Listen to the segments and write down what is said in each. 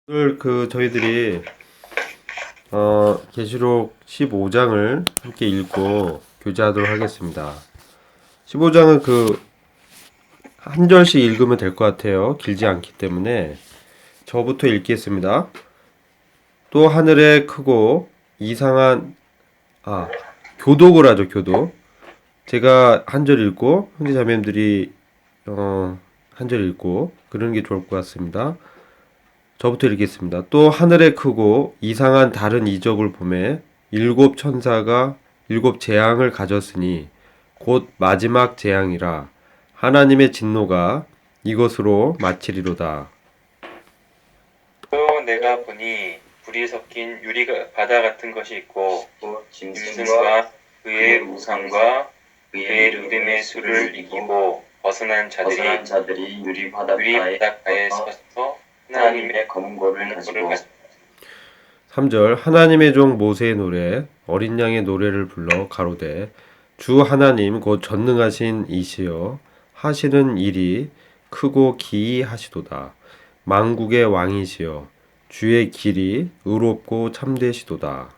오늘 저희들이 계시록 15장을 함께 읽고 교제하도록 하겠습니다. 15장은 한 절씩 읽으면 될 것 같아요. 길지 않기 때문에 저부터 읽겠습니다. 또 하늘에 크고 이상한 교독을 하죠. 교독. 제가 한 절 읽고 형제 자매님들이 한 절 읽고 그러는 게 좋을 것 같습니다. 저부터 읽겠습니다. 또 하늘에 크고 이상한 다른 이적을 보매 일곱 천사가 일곱 재앙을 가졌으니 곧 마지막 재앙이라 하나님의 진노가 이것으로 마치리로다. 또 내가 보니 불이 섞인 유리 바다 같은 것이 있고 짐승과 그의 우상과 그의 이름의 수를 이기고 벗어난 자들이 유리 바닷가에 서서 하나님의 검은고를 가지고 3절 하나님의 종 모세의 노래 어린 양의 노래를 불러 가로되 주 하나님 곧 전능하신 이시여 하시는 일이 크고 기이하시도다. 만국의 왕이시여 주의 길이 의롭고 참되시도다.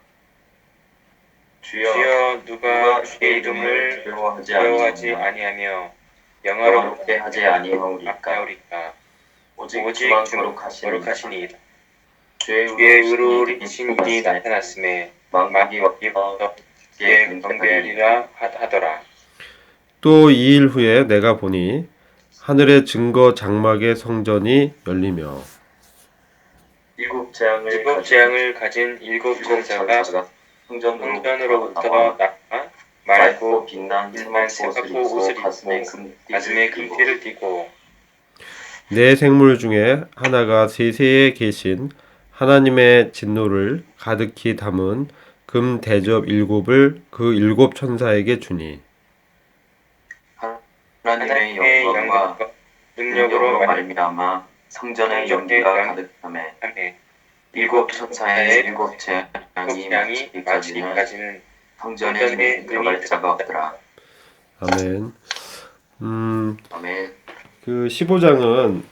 주여 누가 주의 이름을 두려워하지 아니하며 영화롭게 하지 아니하오리까. 오직 주만 거룩하시니이다. 주의 의로우신 일이 나타났음에 만국이 주의 경배하리라 하더라. 또 2일 후에 내가 보니 하늘의 증거 장막의 성전이 열리며 일곱 재앙을 가진 일곱 천사가 성전으로부터 나와 맑고 빛난 세마포 옷을 입고 가슴에 금띠를 띠고 네 생물 중에 하나가 세세에 계신 하나님의 진노를 가득히 담은 금 대접 일곱을 그 일곱 천사에게 주니 하나님의 영광과 능력으로 말미암아 성전의 연기가 가득하매 일곱 천사의 일곱 재앙이 마치기까지는 성전에 들어갈 자가 없더라. 아멘. 아멘. 15장은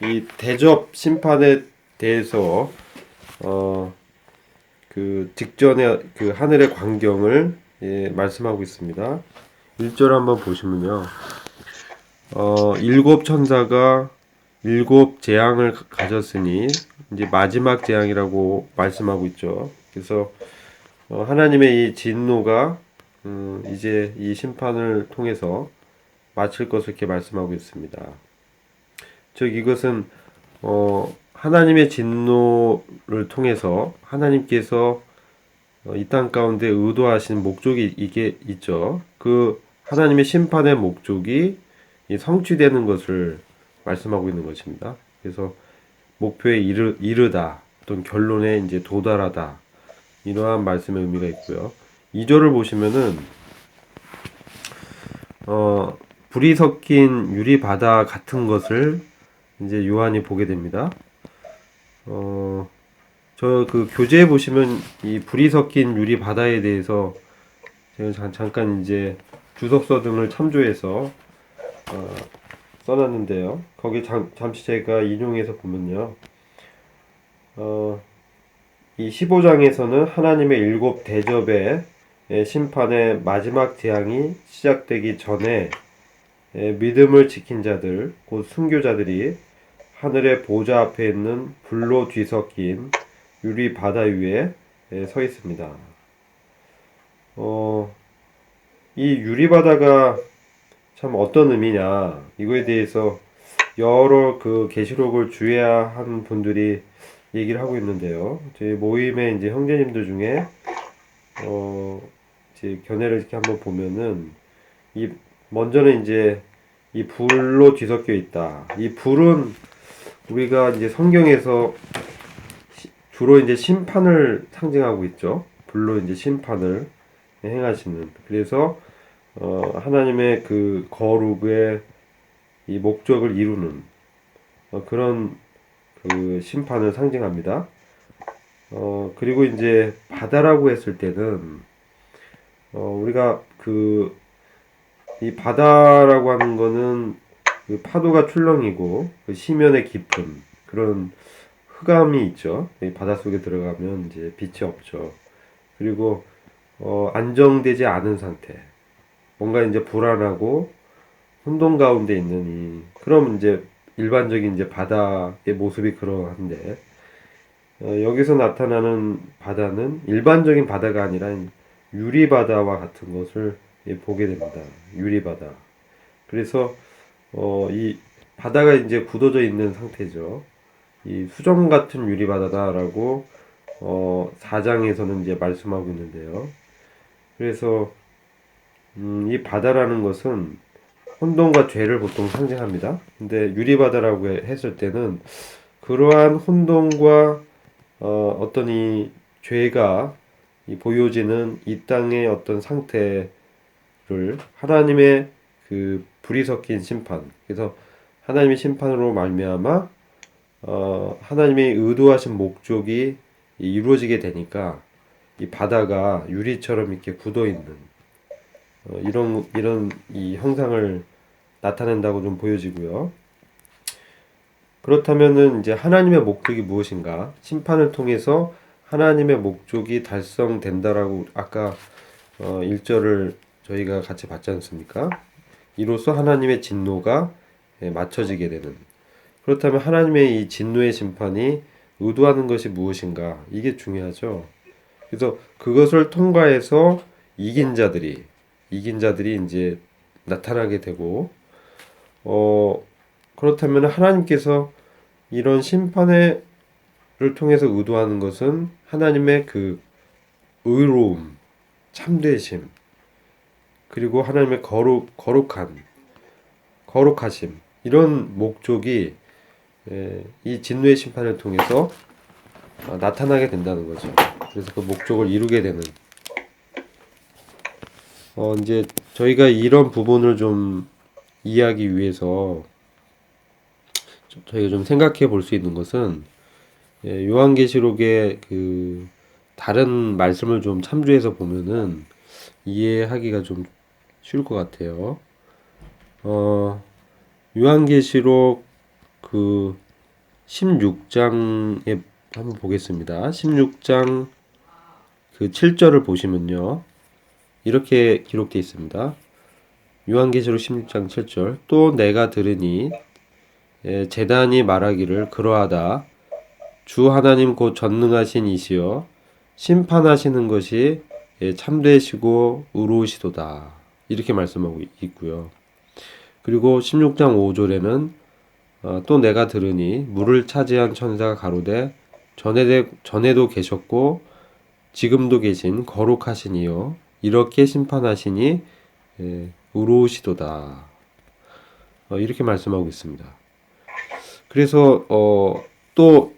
이 대접 심판에 대해서 직전에 하늘의 광경을 말씀하고 있습니다. 1절 한번 보시면요. 일곱 천사가 일곱 재앙을 가졌으니 이제 마지막 재앙이라고 말씀하고 있죠. 그래서 하나님의 이 진노가 이제 이 심판을 통해서 마칠 것을 이렇게 말씀하고 있습니다. 즉 이것은 하나님의 진노를 통해서 하나님께서 이 땅 가운데 의도하신 목적이 이게 있죠. 그 하나님의 심판의 목적이 성취되는 것을 말씀하고 있는 것입니다. 그래서 목표에 이르다 또는 결론에 이제 도달하다 이러한 말씀의 의미가 있고요. 2절을 보시면은 불이 섞인 유리 바다 같은 것을 이제 요한이 보게 됩니다. 저 교재에 보시면 이 불이 섞인 유리 바다에 대해서 제가 잠깐 이제 주석서 등을 참조해서 써놨는데요. 거기 잠시 제가 인용해서 보면요. 이 15장에서는 하나님의 일곱 대접의 심판의 마지막 재앙이 시작되기 전에 믿음을 지킨 자들, 곧 순교자들이 하늘의 보좌 앞에 있는 불로 뒤섞인 유리 바다 위에 서 있습니다. 이 유리 바다가 참 어떤 의미냐, 이거에 대해서 여러 계시록을 주의한 분들이 얘기를 하고 있는데요. 저희 모임의 이제 형제님들 중에 이제 견해를 이렇게 한번 보면은 먼저는 이제 이 불로 뒤섞여 있다. 이 불은 우리가 이제 성경에서 주로 이제 심판을 상징하고 있죠. 불로 이제 심판을 행하시는. 그래서 하나님의 거룩의 이 목적을 이루는 그런 심판을 상징합니다. 그리고 이제 바다라고 했을 때는 우리가 이 바다라고 하는 거는 파도가 출렁이고 심연의 깊은 그런 흑암이 있죠. 이 바닷속에 들어가면 이제 빛이 없죠. 그리고 안정되지 않은 상태. 뭔가 이제 불안하고 혼돈 가운데 있는 그럼 이제 일반적인 이제 바다의 모습이 그러한데 여기서 나타나는 바다는 일반적인 바다가 아니라 유리 바다와 같은 것을 보게 됩니다. 유리 바다. 그래서 이 바다가 이제 굳어져 있는 상태죠. 이 수정 같은 유리 바다다라고 4장에서는 이제 말씀하고 있는데요. 그래서 이 바다라는 것은 혼돈과 죄를 보통 상징합니다. 근데 유리바다라고 했을 때는 그러한 혼돈과 어떤 이 죄가 보여지는 이 땅의 어떤 상태를 하나님의 그 불이 섞인 심판. 그래서 하나님의 심판으로 말미암아 하나님의 의도하신 목적이 이루어지게 되니까 이 바다가 유리처럼 이렇게 굳어 있는 이런 이 형상을 나타낸다고 좀 보여지고요. 그렇다면은 이제 하나님의 목적이 무엇인가? 심판을 통해서 하나님의 목적이 달성된다라고 아까 1절을 저희가 같이 봤지 않습니까? 이로써 하나님의 진노가 맞춰지게 되는. 그렇다면 하나님의 이 진노의 심판이 의도하는 것이 무엇인가? 이게 중요하죠. 그래서 그것을 통과해서 이긴 자들이 이제 나타나게 되고 그렇다면 하나님께서 이런 심판을 통해서 의도하는 것은 하나님의 그 의로움, 참되심, 그리고 하나님의 거룩하심 이런 목적이 이 진노의 심판을 통해서 나타나게 된다는 거죠. 그래서 그 목적을 이루게 되는 이제 저희가 이런 부분을 좀 이해하기 위해서 저희가 좀 생각해 볼 수 있는 것은 요한계시록의 그 다른 말씀을 좀 참조해서 보면은 이해하기가 좀 쉬울 것 같아요. 요한계시록 그 16장에 한번 보겠습니다. 16장 그 7절을 보시면요. 이렇게 기록되어 있습니다. 요한계시록 16장 7절 또 내가 들으니 제단이 말하기를 그러하다 주 하나님 곧 전능하신 이시여 심판하시는 것이 참되시고 의로우시도다 이렇게 말씀하고 있고요. 그리고 16장 5절에는 또 내가 들으니 물을 차지한 천사가 가로되 전에도 계셨고 지금도 계신 거룩하신 이여 이렇게 심판하시니 의로우시도다 이렇게 말씀하고 있습니다. 그래서 또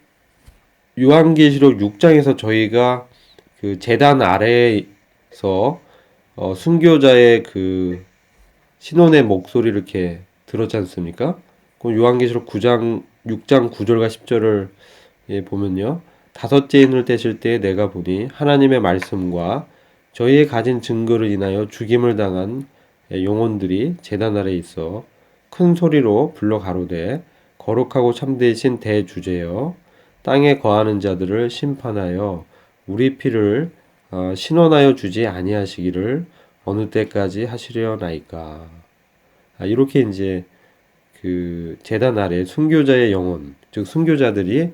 요한계시록 6장에서 저희가 그 제단 아래에서 순교자의 그 신혼의 목소리를 이렇게 들었지 않습니까? 그 요한계시록 6장 9절과 10절을 보면요. 다섯째 인을 떼실 때 내가 보니 하나님의 말씀과 저희의 가진 증거를 인하여 죽임을 당한 영혼들이 제단 아래에 있어 큰 소리로 불러 가로되 거룩하고 참되신 대주제여 땅에 거하는 자들을 심판하여 우리 피를 신원하여 주지 아니하시기를 어느 때까지 하시려나이까. 이렇게 이제 그 제단 아래 순교자의 영혼, 즉 순교자들이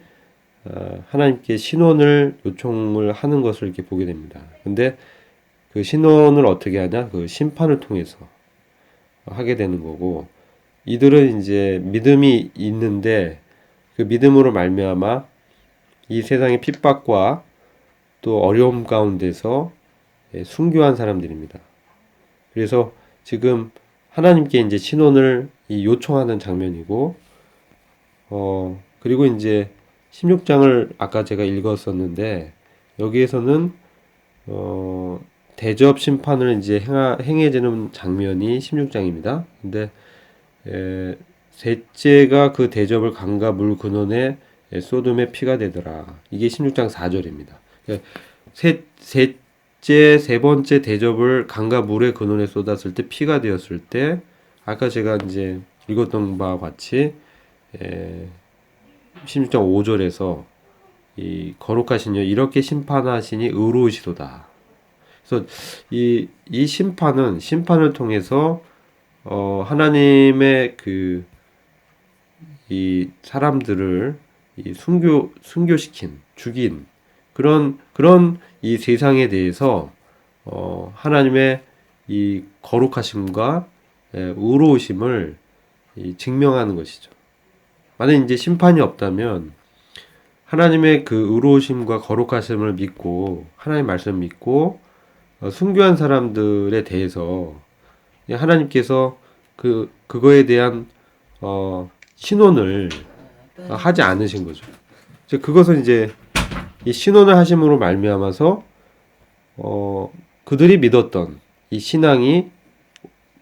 하나님께 신원을 요청을 하는 것을 이렇게 보게 됩니다. 근데 그 신원을 어떻게 하냐? 그 심판을 통해서 하게 되는 거고, 이들은 이제 믿음이 있는데 그 믿음으로 말미암아 이 세상의 핍박과 또 어려움 가운데서 순교한 사람들입니다. 그래서 지금 하나님께 이제 신원을 요청하는 장면이고, 그리고 이제 16장을 아까 제가 읽었었는데 여기에서는 대접 심판을 이제 행해지는 장면이 16장입니다. 근데 셋째가 그 대접을 강과 물 근원에 소돔의 피가 되더라. 이게 16장 4절입니다. 셋째 세 번째 대접을 강과 물의 근원에 쏟았을 때 피가 되었을 때 아까 제가 이제 읽었던 바와 같이 16장 5절에서 이 거룩하신 여 이렇게 심판하시니 의로우시도다. 그래서 이 심판을 통해서 하나님의 이 사람들을 이 순교시킨, 죽인 그런 이 세상에 대해서 하나님의 이 거룩하심과 의로우심을 증명하는 것이죠. 만약 이제 심판이 없다면 하나님의 그 의로우심과 거룩하심을 믿고 하나님 말씀 믿고 순교한 사람들에 대해서 하나님께서 그거에 대한 신원을 하지 않으신 거죠. 그것은 이제 이 신원을 하심으로 말미암아서 그들이 믿었던 이 신앙이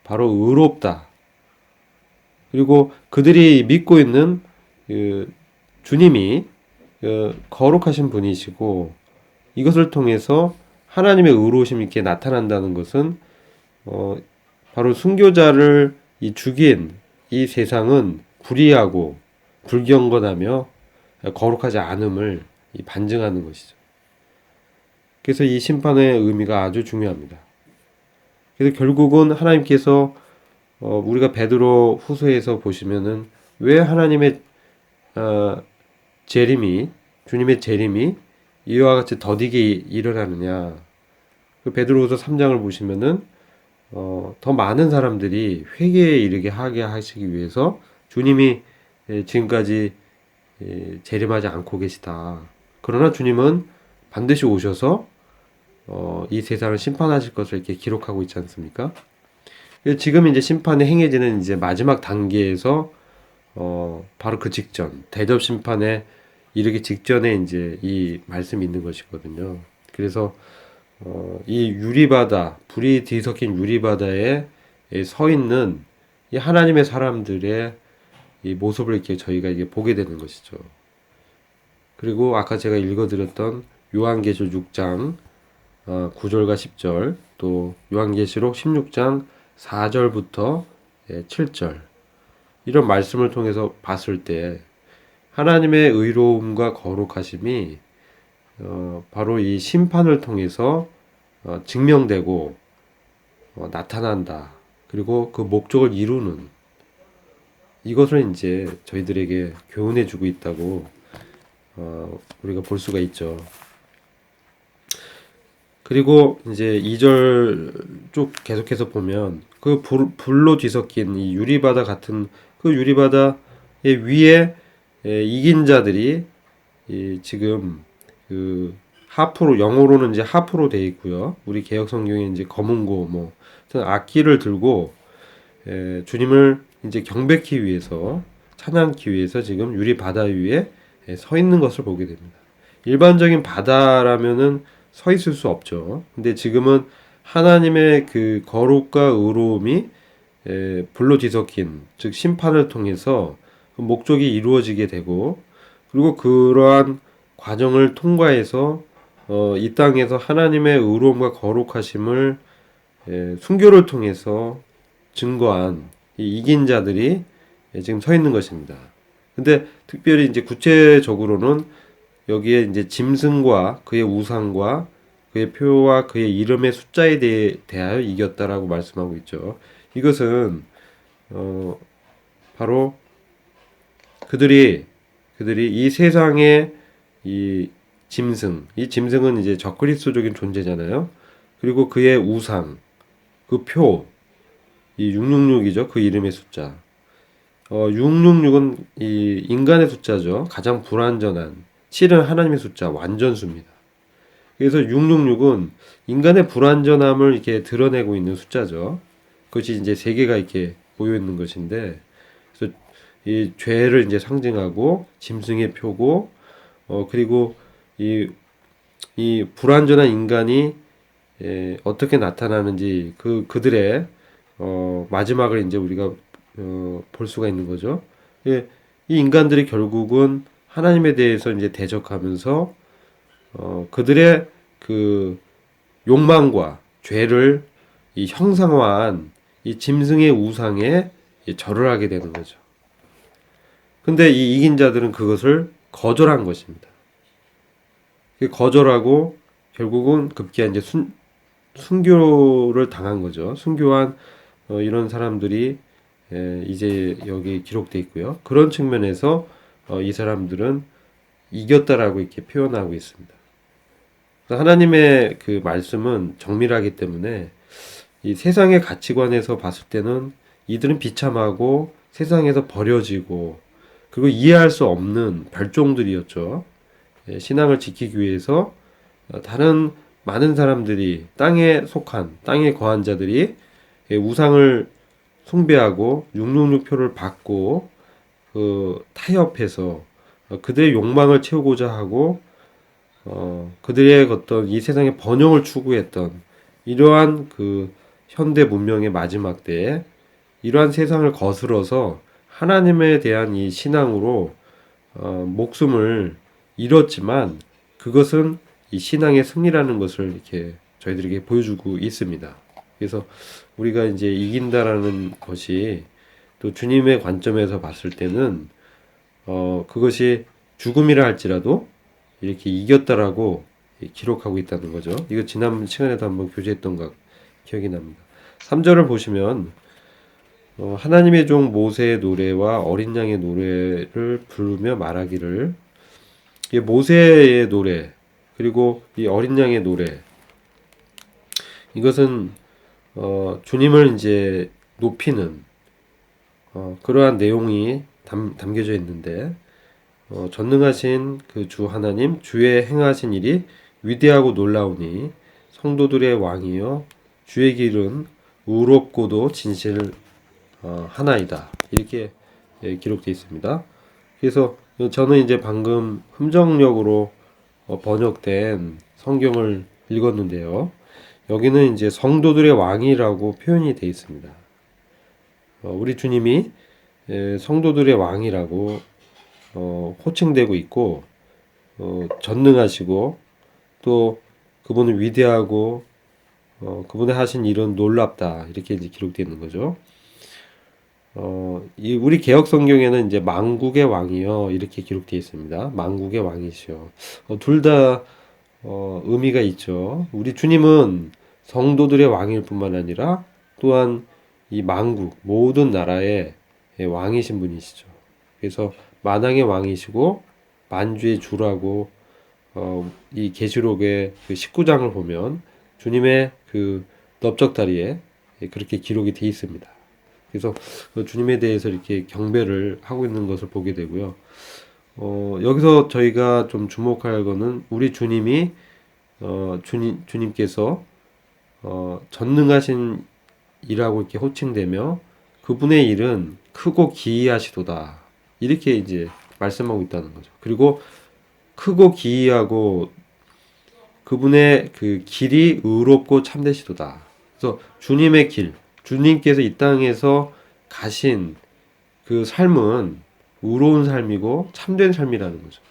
바로 의롭다. 그리고 그들이 믿고 있는 주님이 거룩하신 분이시고 이것을 통해서 하나님의 의로우심이 이렇게 나타난다는 것은 바로 순교자를 죽인 이 세상은 불의하고 불경건하며 거룩하지 않음을 반증하는 것이죠. 그래서 이 심판의 의미가 아주 중요합니다. 그래서 결국은 하나님께서 우리가 베드로 후서에서 보시면은 왜 하나님의 주님의 재림이 이와 같이 더디게 일어나느냐. 그 베드로후서 3장을 보시면은 더 많은 사람들이 회개에 이르게 하게 하시기 위해서 주님이 지금까지 재림하지 않고 계시다. 그러나 주님은 반드시 오셔서 이 세상을 심판하실 것을 이렇게 기록하고 있지 않습니까? 지금 이제 심판이 행해지는 이제 마지막 단계에서 바로 그 직전 대접 심판에 이르기 직전에 이제 이 말씀이 있는 것이거든요. 그래서 이 유리바다, 불이 뒤섞인 유리바다에 서 있는 이 하나님의 사람들의 이 모습을 이렇게 저희가 이게 보게 되는 것이죠. 그리고 아까 제가 읽어드렸던 요한계시록 6장 9절과 10절, 또 요한계시록 16장 4절부터 7절 이런 말씀을 통해서 봤을 때 하나님의 의로움과 거룩하심이 바로 이 심판을 통해서 증명되고 나타난다. 그리고 그 목적을 이루는 이것을 이제 저희들에게 교훈해 주고 있다고 우리가 볼 수가 있죠. 그리고 이제 2절 쭉 계속해서 보면 그 불로 뒤섞인 이 유리바다 같은 그 유리바다의 위에 이긴 자들이 지금 그 하프로 영어로는 이제 하프로 되어 있고요. 우리 개역 성경에 이제 검은고 뭐 악기를 들고 주님을 이제 경배하기 위해서 찬양하기 위해서 지금 유리 바다 위에 서 있는 것을 보게 됩니다. 일반적인 바다라면은 서 있을 수 없죠. 근데 지금은 하나님의 그 거룩과 의로움이 불로 뒤섞인 즉 심판을 통해서 그 목적이 이루어지게 되고 그리고 그러한 과정을 통과해서 이 땅에서 하나님의 의로움과 거룩하심을 순교를 통해서 증거한 이 이긴 자들이 지금 서 있는 것입니다. 근데 특별히 이제 구체적으로는 여기에 이제 짐승과 그의 우상과 그의 표와 그의 이름의 숫자에 대하여 이겼다라고 말씀하고 있죠. 이것은 바로 그들이 이 세상의 이 짐승은 이제 적그리스도적인 존재잖아요. 그리고 그의 우상, 그 표, 이 666이죠. 그 이름의 숫자. 666은 이 인간의 숫자죠. 가장 불완전한 7은 하나님의 숫자, 완전수입니다. 그래서 666은 인간의 불완전함을 이렇게 드러내고 있는 숫자죠. 그것이 이제 세 개가 이렇게 모여 있는 것인데, 그래서 이 죄를 이제 상징하고 짐승의 표고, 그리고 이 불완전한 인간이 어떻게 나타나는지 그들의 마지막을 이제 우리가 볼 수가 있는 거죠. 이 인간들이 결국은 하나님에 대해서 이제 대적하면서 그들의 그 욕망과 죄를 이 형상화한 이 짐승의 우상에 절을 하게 되는 거죠. 근데 이 이긴 자들은 그것을 거절한 것입니다. 거절하고 결국은 급기야 이제 순교를 당한 거죠. 순교한 이런 사람들이 이제 여기 기록돼 있고요. 그런 측면에서 이 사람들은 이겼다라고 이렇게 표현하고 있습니다. 그래서 하나님의 그 말씀은 정밀하기 때문에 이 세상의 가치관에서 봤을 때는 이들은 비참하고 세상에서 버려지고 그리고 이해할 수 없는 별종들이었죠. 신앙을 지키기 위해서 다른 많은 사람들이 땅에 거한 자들이 우상을 숭배하고 666표를 받고 타협해서 그들의 욕망을 채우고자 하고 그들의 어떤 이 세상의 번영을 추구했던 이러한 그 현대 문명의 마지막 때에 이러한 세상을 거스러서 하나님에 대한 이 신앙으로 목숨을 잃었지만 그것은 이 신앙의 승리라는 것을 이렇게 저희들에게 보여주고 있습니다. 그래서 우리가 이제 이긴다라는 것이 또 주님의 관점에서 봤을 때는 그것이 죽음이라 할지라도 이렇게 이겼다라고 기록하고 있다는 거죠. 이거 지난 시간에도 한번 교제했던 것 기억이 납니다. 3절을 보시면 하나님의 종 모세의 노래와 어린 양의 노래를 부르며 말하기를 이 모세의 노래 그리고 이 어린 양의 노래 이것은 주님을 이제 높이는 그러한 내용이 담겨져 있는데 전능하신 그 주 하나님 주의 행하신 일이 위대하고 놀라우니 성도들의 왕이여 주의 길은 의롭고도 진실 하나이다 이렇게 기록되어 있습니다. 그래서 저는 이제 방금 흠정역으로 번역된 성경을 읽었는데요. 여기는 이제 성도들의 왕이라고 표현이 되어 있습니다. 우리 주님이 성도들의 왕이라고 호칭되고 있고 전능하시고 또 그분은 위대하고 그분의 하신 일은 놀랍다 이렇게 이제 기록되어 있는 거죠. 이 우리 개혁 성경에는 이제 만국의 왕이요 이렇게 기록되어 있습니다. 만국의 왕이시요. 둘 다 의미가 있죠. 우리 주님은 성도들의 왕일 뿐만 아니라 또한 이 만국 모든 나라의 왕이신 분이시죠. 그래서 만왕의 왕이시고 만주의 주라고 이 계시록의 그 19장을 보면 주님의 그 넓적다리에 그렇게 기록이 되어 있습니다. 그래서 주님에 대해서 이렇게 경배를 하고 있는 것을 보게 되고요. 여기서 저희가 좀 주목할 거는 우리 주님이 주님께서 전능하신 이라고 이렇게 호칭되며 그분의 일은 크고 기이하시도다 이렇게 이제 말씀하고 있다는 거죠. 그리고 크고 기이하고 그분의 그 길이 의롭고 참되시도다. 그래서 주님의 길, 주님께서 이 땅에서 가신 그 삶은 의로운 삶이고 참된 삶이라는 거죠.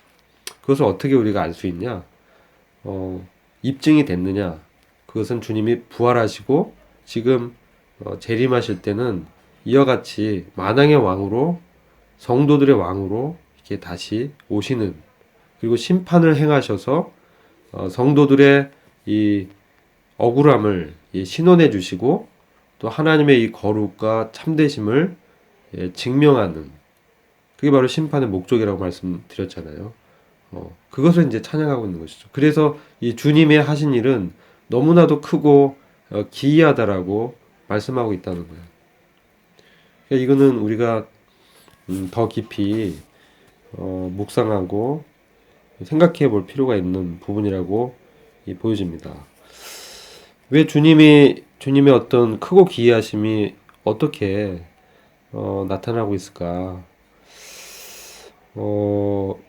그것을 어떻게 우리가 알 수 있냐? 입증이 됐느냐? 그것은 주님이 부활하시고 지금 재림하실 때는 이와 같이 만왕의 왕으로 성도들의 왕으로 이렇게 다시 오시는 그리고 심판을 행하셔서 성도들의 이 억울함을 신원해 주시고 또 하나님의 이 거룩과 참되심을 증명하는 그게 바로 심판의 목적이라고 말씀드렸잖아요. 그것을 이제 찬양하고 있는 것이죠. 그래서 이 주님의 하신 일은 너무나도 크고 기이하다라고 말씀하고 있다는 거예요. 그러니까 이거는 우리가 더 깊이 묵상하고 생각해 볼 필요가 있는 부분이라고 보여집니다. 왜 주님의 어떤 크고 기이하심이 어떻게 나타나고 있을까?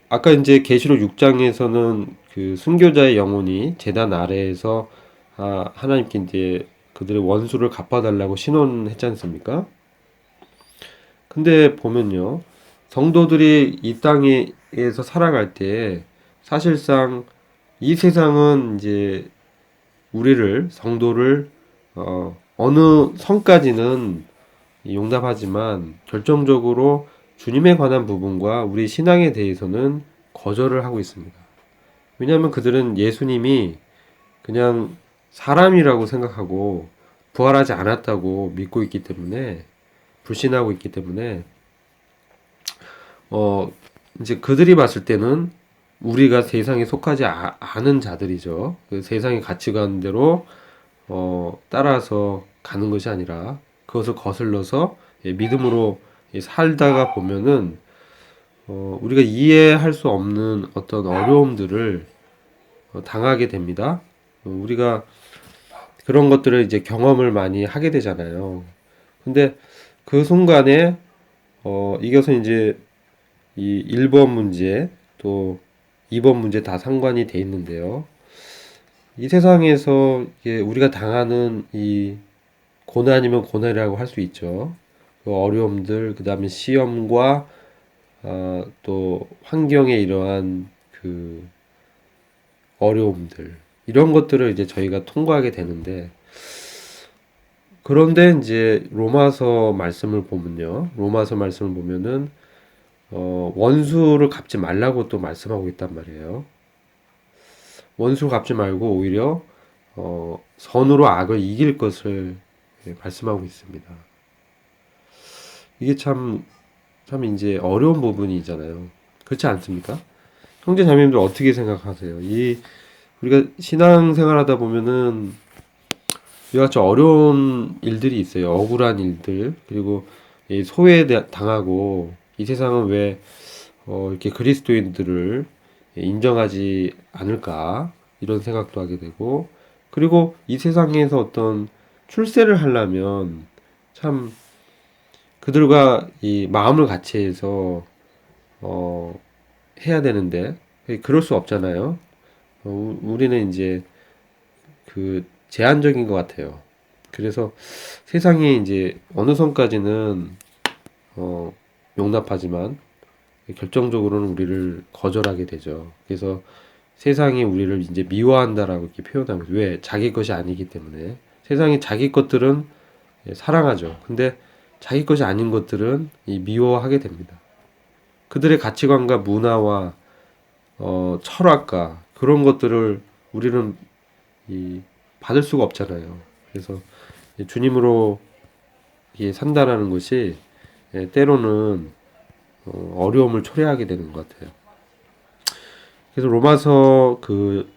아까 이제 계시록 6장에서는 그 순교자의 영혼이 제단 아래에서 하나님께 이제 그들의 원수를 갚아달라고 신원했지 않습니까? 근데 보면요, 성도들이 이 땅에서 살아갈 때 사실상 이 세상은 이제 우리를 성도를 어느 선까지는 용납하지만 결정적으로 주님에 관한 부분과 우리 신앙에 대해서는 거절을 하고 있습니다. 왜냐하면 그들은 예수님이 그냥 사람이라고 생각하고 부활하지 않았다고 믿고 있기 때문에, 불신하고 있기 때문에 어 이제 그들이 봤을 때는 우리가 세상에 속하지 않은 자들이죠. 그 세상의 가치관대로 따라서 가는 것이 아니라 그것을 거슬러서 믿음으로 살다가 보면은 우리가 이해할 수 없는 어떤 어려움들을 당하게 됩니다. 우리가 그런 것들을 이제 경험을 많이 하게 되잖아요. 근데 그 순간에 이것은 이제 이 1번 문제 또 2번 문제 다 상관이 돼 있는데요. 이 세상에서 이게 우리가 당하는 이 고난이면 고난이라고 할 수 있죠. 그 어려움들, 그 다음에 시험과 또 환경의 이러한 그 어려움들, 이런 것들을 이제 저희가 통과하게 되는데, 그런데 이제 로마서 말씀을 보면요. 로마서 말씀을 보면은 원수를 갚지 말라고 또 말씀하고 있단 말이에요. 원수 갚지 말고 오히려 선으로 악을 이길 것을 말씀하고 있습니다. 이게 참 이제 어려운 부분이잖아요. 그렇지 않습니까? 형제 자매님들 어떻게 생각하세요? 우리가 신앙생활하다 보면은 이와 같이 어려운 일들이 있어요. 억울한 일들, 그리고 이 당하고 이 세상은 왜 이렇게 그리스도인들을 인정하지 않을까 이런 생각도 하게 되고, 그리고 이 세상에서 어떤 출세를 하려면 참 그들과 이 마음을 같이 해서 어, 해야 되는데 그럴 수 없잖아요. 우리는 이제 그 제한적인 것 같아요. 그래서 세상이 이제 어느 선까지는 용납하지만 결정적으로는 우리를 거절하게 되죠. 그래서 세상이 우리를 이제 미워한다라고 이렇게 표현하고, 왜? 자기 것이 아니기 때문에. 세상이 자기 것들은 사랑하죠. 근데 자기 것이 아닌 것들은 미워하게 됩니다. 그들의 가치관과 문화와 철학과 그런 것들을 우리는 받을 수가 없잖아요. 그래서 주님으로 산다라는 것이 때로는 어려움을 초래하게 되는 것 같아요. 그래서 로마서 그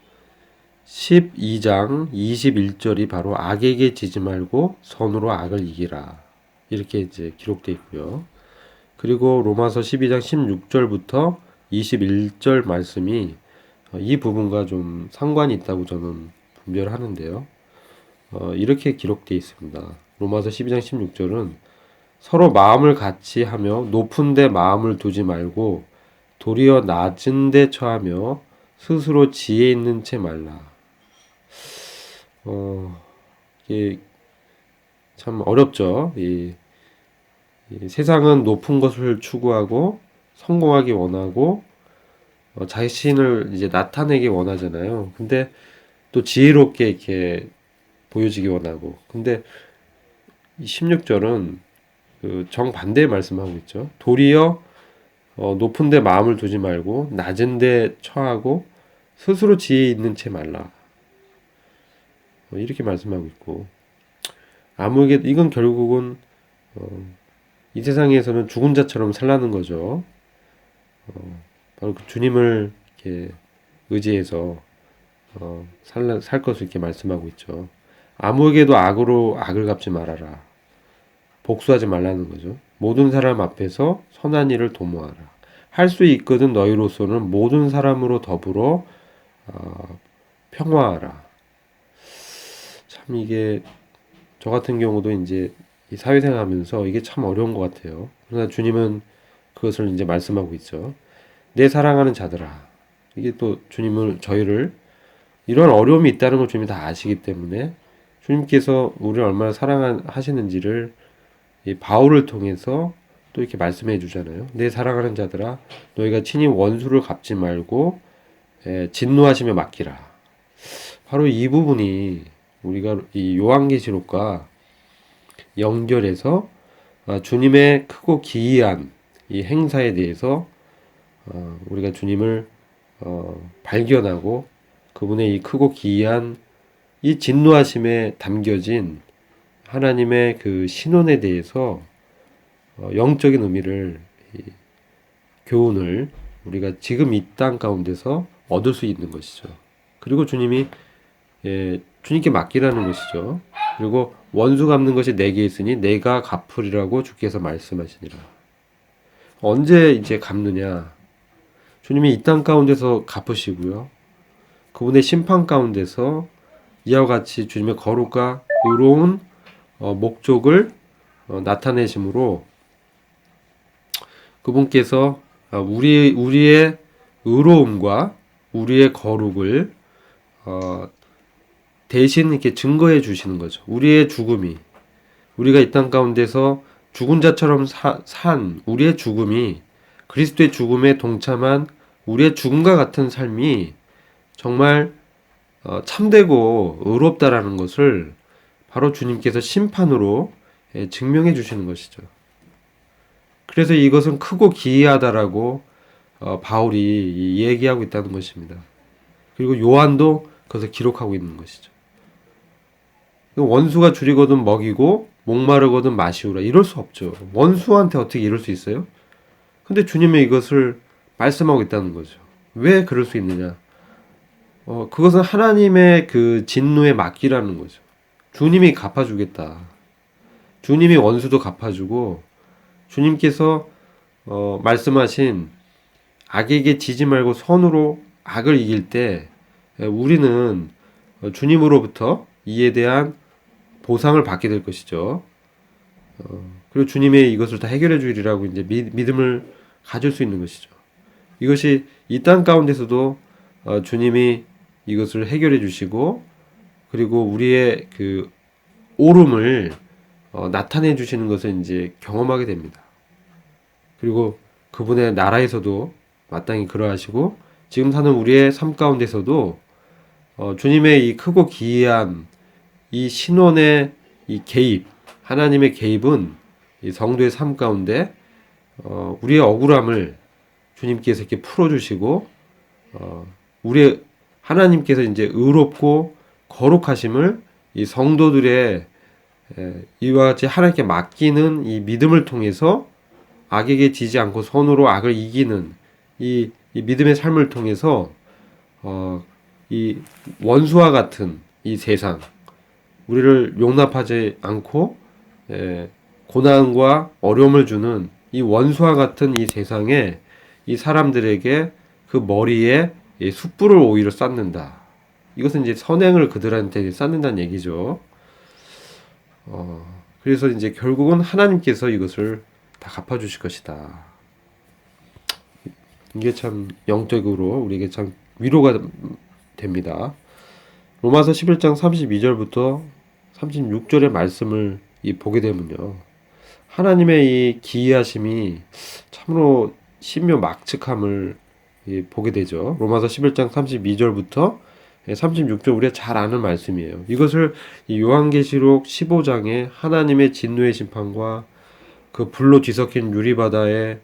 12장 21절이 바로 악에게 지지 말고 선으로 악을 이기라, 이렇게 이제 기록되어 있고요. 그리고 로마서 12장 16절부터 21절 말씀이 이 부분과 좀 상관이 있다고 저는 분별하는데요. 이렇게 기록되어 있습니다. 로마서 12장 16절은 서로 마음을 같이 하며 높은 데 마음을 두지 말고 도리어 낮은 데 처하며 스스로 지혜 있는 채 말라. 이게 참 어렵죠. 이 세상은 높은 것을 추구하고 성공하기 원하고 자신을 이제 나타내기 원하잖아요. 근데 또 지혜롭게 이렇게 보여지기 원하고. 근데 이 16절은 그 정반대의 말씀하고 있죠. 도리어 높은 데 마음을 두지 말고 낮은 데 처하고 스스로 지혜 있는 채 말라. 이렇게 말씀하고 있고, 아무에게 이건 결국은 이 세상에서는 죽은 자처럼 살라는 거죠. 바로 그 주님을 이렇게 의지해서 살 것을 이렇게 말씀하고 있죠. 아무에게도 악으로 악을 갚지 말아라. 복수하지 말라는 거죠. 모든 사람 앞에서 선한 일을 도모하라. 할 수 있거든 너희로서는 모든 사람으로 더불어 평화하라. 참 이게 저 같은 경우도 이제 이 사회생활 하면서 이게 참 어려운 것 같아요. 그러나 주님은 그것을 이제 말씀하고 있죠. 내 사랑하는 자들아. 이게 또 저희를 이런 어려움이 있다는 걸 주님이 다 아시기 때문에 주님께서 우리를 얼마나 사랑하시는지를 이 바울을 통해서 또 이렇게 말씀해 주잖아요. 내 사랑하는 자들아, 너희가 친히 원수를 갚지 말고 진노하시며 맡기라. 바로 이 부분이 우리가 이 요한계시록과 연결해서 주님의 크고 기이한 이 행사에 대해서 우리가 주님을 발견하고 그분의 이 크고 기이한 이 진노하심에 담겨진 하나님의 그 신원에 대해서 영적인 의미를 교훈을 우리가 지금 이 땅 가운데서 얻을 수 있는 것이죠. 그리고 주님이 주님께 맡기라는 것이죠. 그리고 원수 갚는 것이 내게 있으니 내가 갚으리라고 주께서 말씀하시니라. 언제 이제 갚느냐? 주님이 이 땅 가운데서 갚으시고요. 그분의 심판 가운데서 이와 같이 주님의 거룩과 의로운 목적을 나타내심으로 그분께서 우리의 의로움과 우리의 거룩을 대신 이렇게 증거해 주시는 거죠. 우리의 죽음이 우리가 이 땅 가운데서 죽은 자처럼 산 우리의 죽음이 그리스도의 죽음에 동참한 우리의 죽음과 같은 삶이 정말 참되고 의롭다라는 것을 바로 주님께서 심판으로 증명해 주시는 것이죠. 그래서 이것은 크고 기이하다라고 바울이 얘기하고 있다는 것입니다. 그리고 요한도 그것을 기록하고 있는 것이죠. 원수가 줄이거든 먹이고 목마르거든 마시우라. 이럴 수 없죠. 원수한테 어떻게 이럴 수 있어요? 근데 주님이 이것을 말씀하고 있다는 거죠. 왜 그럴 수 있느냐? 그것은 하나님의 그 진노에 맡기라는 거죠. 주님이 갚아주겠다. 주님이 원수도 갚아주고 주님께서 말씀하신 악에게 지지 말고 선으로 악을 이길 때 우리는 주님으로부터 이에 대한 보상을 받게 될 것이죠. 그리고 주님의 이것을 다 해결해 주리라고 이제 믿음을 가질 수 있는 것이죠. 이것이 이 땅 가운데서도 주님이 이것을 해결해 주시고 그리고 우리의 그 옳음을 나타내 주시는 것을 이제 경험하게 됩니다. 그리고 그분의 나라에서도 마땅히 그러하시고 지금 사는 우리의 삶 가운데서도 주님의 이 크고 기이한 이 신원의 이 개입, 하나님의 개입은 이 성도의 삶 가운데 우리의 억울함을 주님께서 이렇게 풀어주시고 우리 하나님께서 이제 의롭고 거룩하심을 이 성도들의 이와 같이 하나님께 맡기는 이 믿음을 통해서 악에게 지지 않고 선으로 악을 이기는 이 믿음의 삶을 통해서 이 원수와 같은 이 세상 우리를 용납하지 않고 고난과 어려움을 주는 이 원수와 같은 이 세상에 이 사람들에게 그 머리에 이 숯불을 오히려 쌓는다. 이것은 이제 선행을 그들한테 쌓는다는 얘기죠. 그래서 이제 결국은 하나님께서 이것을 다 갚아주실 것이다. 이게 참 영적으로 우리에게 참 위로가 됩니다. 로마서 11장 32절부터 36절의 말씀을 보게 되면요. 하나님의 이 기이하심이 참으로 신묘막측함을 보게 되죠. 로마서 11장 32절부터 36절 우리가 잘 아는 말씀이에요. 이것을 요한계시록 15장에 하나님의 진노의 심판과 그 불로 뒤섞인 유리바다의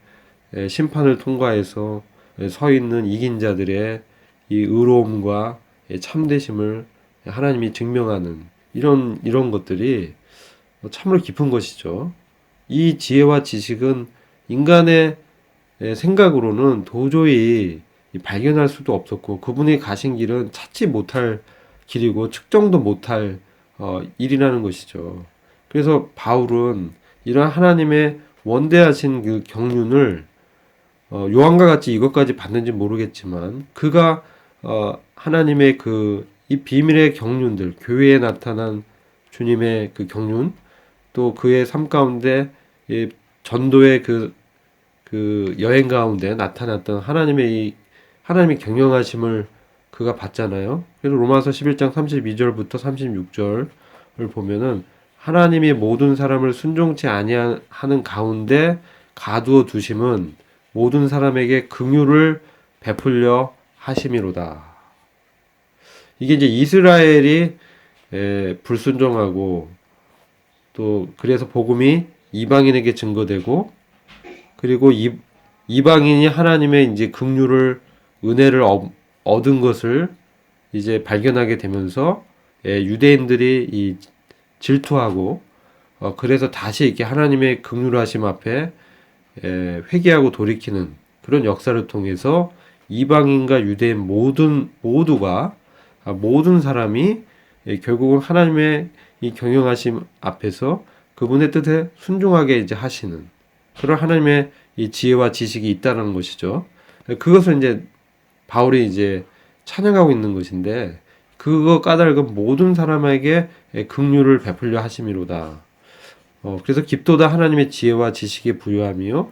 심판을 통과해서 서 있는 이긴 자들의 이 의로움과 참되심을 하나님이 증명하는 이런 것들이 참으로 깊은 것이죠. 이 지혜와 지식은 인간의 생각으로는 도저히 발견할 수도 없었고 그분이 가신 길은 찾지 못할 길이고 측정도 못할 일이라는 것이죠. 그래서 바울은 이러한 하나님의 원대하신 그 경륜을 요한과 같이 이것까지 받는지 모르겠지만 그가 하나님의 이 비밀의 경륜들 교회에 나타난 주님의 그 경륜 또 그의 삶 가운데 전도의 그 여행 가운데 나타났던 하나님의 경영하심을 그가 봤잖아요. 그래서 로마서 11장 32절부터 36절을 보면은 하나님이 모든 사람을 순종치 아니하는 가운데 가두어 두심은 모든 사람에게 긍휼을 베풀려 하심이로다. 이게 이제 이스라엘이 불순종하고 또 그래서 복음이 이방인에게 증거되고 그리고 이방인이 하나님의 이제 긍휼을 은혜를 얻은 것을 이제 발견하게 되면서 유대인들이 이 질투하고 그래서 다시 이렇게 하나님의 긍휼하심 앞에 회개하고 돌이키는 그런 역사를 통해서 이방인과 유대인 모두가 모든 사람이 결국은 하나님의 이 경영하심 앞에서 그분의 뜻에 순종하게 이제 하시는 그런 하나님의 이 지혜와 지식이 있다는 것이죠. 그것을 이제 바울이 이제 찬양하고 있는 것인데 그거 까닭은 모든 사람에게 긍휼을 베풀려 하심이로다. 그래서 깊도다 하나님의 지혜와 지식에 부유하며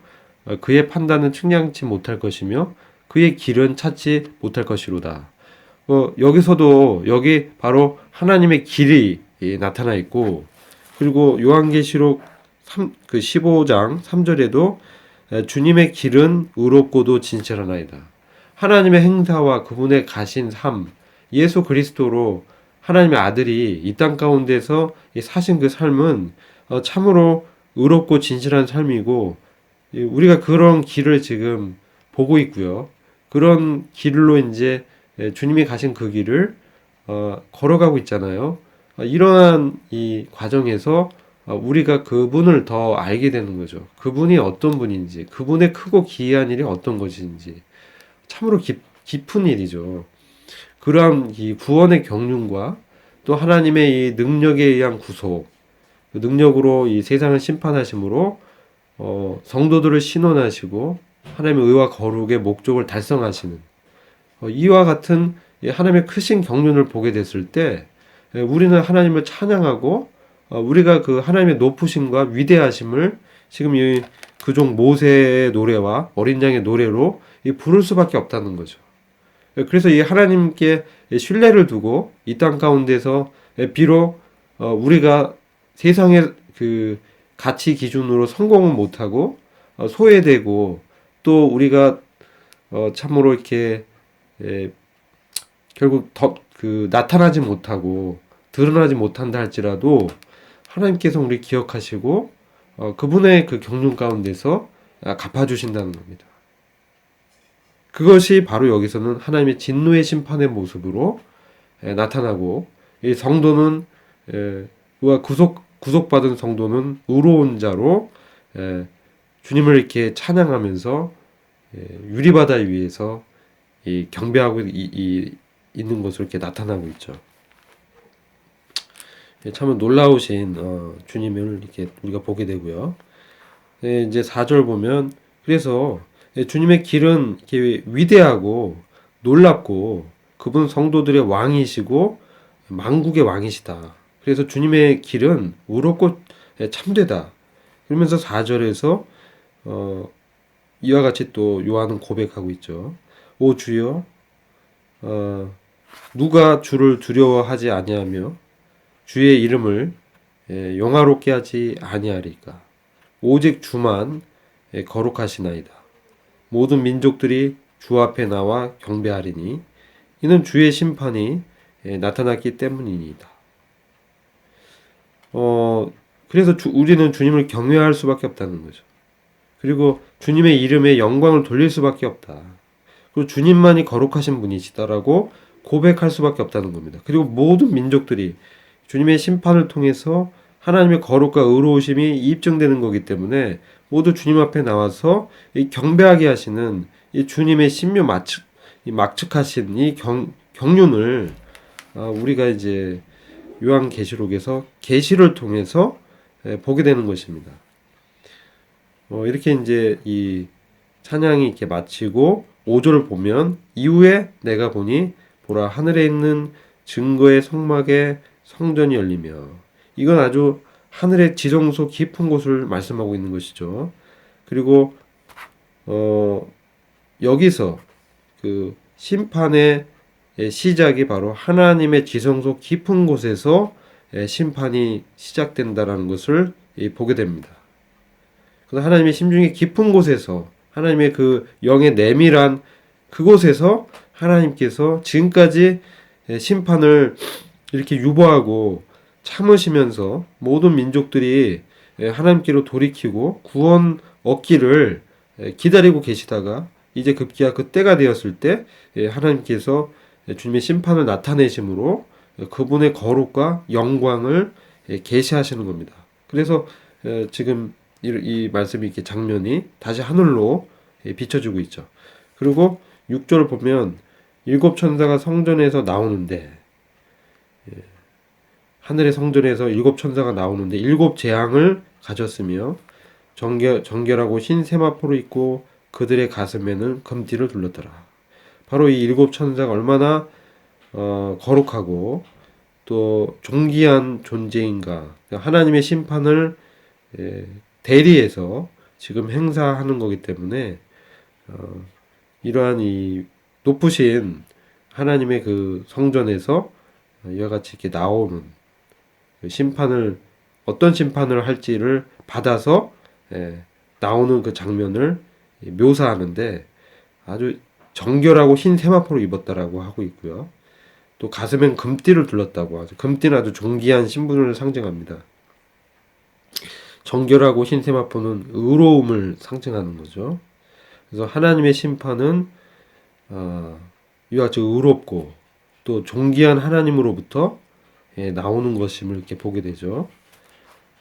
그의 판단은 측량치 못할 것이며 그의 길은 찾지 못할 것이로다. 여기서도 여기 바로 하나님의 길이 나타나 있고 그리고 요한계시록 15장 3절에도 주님의 길은 의롭고도 진실하나이다. 하나님의 행사와 그분의 가신 삶, 예수 그리스도로 하나님의 아들이 이 땅 가운데서 사신 그 삶은 참으로 의롭고 진실한 삶이고 우리가 그런 길을 지금 보고 있고요. 그런 길로 이제 주님이 가신 그 길을 걸어가고 있잖아요. 이러한 이 과정에서 우리가 그분을 더 알게 되는 거죠. 그분이 어떤 분인지, 그분의 크고 기이한 일이 어떤 것인지 참으로 깊은 일이죠. 그러한 이 구원의 경륜과 또 하나님의 이 능력에 의한 구속, 그 능력으로 이 세상을 심판하심으로 성도들을 신원하시고 하나님의 의와 거룩의 목적을 달성하시는 이와 같은 하나님의 크신 경륜을 보게 됐을 때 우리는 하나님을 찬양하고 우리가 그 하나님의 높으심과 위대하심을 지금 이 그종 모세의 노래와 어린 양의 노래로 부를 수밖에 없다는 거죠. 그래서 이 하나님께 신뢰를 두고 이 땅 가운데서 비록 우리가 세상의 그 가치 기준으로 성공은 못하고 소외되고 또 우리가 참으로 이렇게 결국 나타나지 못하고 드러나지 못한다 할지라도 하나님께서 우리 기억하시고 그분의 그 경륜 가운데서 갚아주신다는 겁니다. 그것이 바로 여기서는 하나님의 진노의 심판의 모습으로 나타나고 이 성도는 그와 구속받은 성도는 의로운 자로 주님을 이렇게 찬양하면서 유리바다 위에서 경배하고 있는 것으로 이렇게 나타나고 있죠. 참 놀라우신 주님을 이렇게 우리가 보게 되고요. 이제 4절 보면 그래서 주님의 길은 이렇게 위대하고 놀랍고 그분 성도들의 왕이시고 만국의 왕이시다. 그래서 주님의 길은 의롭고 참되다. 그러면서 4절에서 이와 같이 또 요한은 고백하고 있죠. 오 주여 누가 주를 두려워하지 아니하며 주의 이름을 영화롭게 하지 아니하리까. 오직 주만 거룩하시나이다. 모든 민족들이 주 앞에 나와 경배하리니 이는 주의 심판이 나타났기 때문이니이다. 그래서 우리는 주님을 경외할 수밖에 없다는 거죠. 그리고 주님의 이름에 영광을 돌릴 수밖에 없다. 그리고 주님만이 거룩하신 분이시다라고 고백할 수밖에 없다는 겁니다. 그리고 모든 민족들이 주님의 심판을 통해서 하나님의 거룩과 의로우심이 입증되는 거기 때문에 모두 주님 앞에 나와서 이 경배하게 하시는 이 주님의 신묘 막측하신 이 경륜을 우리가 이제 요한계시록에서 계시를 통해서 보게 되는 것입니다. 이렇게 이제 이 찬양이 이렇게 마치고 5절을 보면 이후에 내가 보니 보라 하늘에 있는 증거의 성막에 성전이 열리며 이건 아주 하늘의 지성소 깊은 곳을 말씀하고 있는 것이죠. 그리고 여기서 그 심판의 시작이 바로 하나님의 지성소 깊은 곳에서 심판이 시작된다라는 것을 보게 됩니다. 그래서 하나님의 심중의 깊은 곳에서 하나님의 그 영의 내밀한 그곳에서 하나님께서 지금까지 심판을 이렇게 유보하고 참으시면서 모든 민족들이 하나님께로 돌이키고 구원 얻기를 기다리고 계시다가 이제 급기야 그 때가 되었을 때 하나님께서 주님의 심판을 나타내심으로 그분의 거룩과 영광을 계시하시는 겁니다. 그래서 지금 이 말씀이 이렇게 장면이 다시 하늘로 비춰지고 있죠. 그리고 6절 보면 일곱 천사가 성전에서 나오는데 하늘의 성전에서 일곱 천사가 나오는데 일곱 재앙을 가졌으며 정결하고 흰 세마포를 입고 그들의 가슴에는 금띠를 둘렀더라. 바로 이 일곱 천사가 얼마나 거룩하고 또 존귀한 존재인가. 하나님의 심판을 대리해서 지금 행사하는 거기 때문에 이러한 이 높으신 하나님의 그 성전에서 이와 같이 이렇게 나오는 그 심판을 어떤 심판을 할지를 받아서 나오는 그 장면을 묘사하는데 아주 정결하고 흰 세마포를 입었다라고 하고 있고요. 또 가슴엔 금띠를 둘렀다고 하죠. 금띠는 아주 존귀한 신분을 상징합니다. 정결하고 흰 세마포는 의로움을 상징하는 거죠. 그래서 하나님의 심판은 이와 같이 의롭고 또 존귀한 하나님으로부터 나오는 것임을 이렇게 보게 되죠.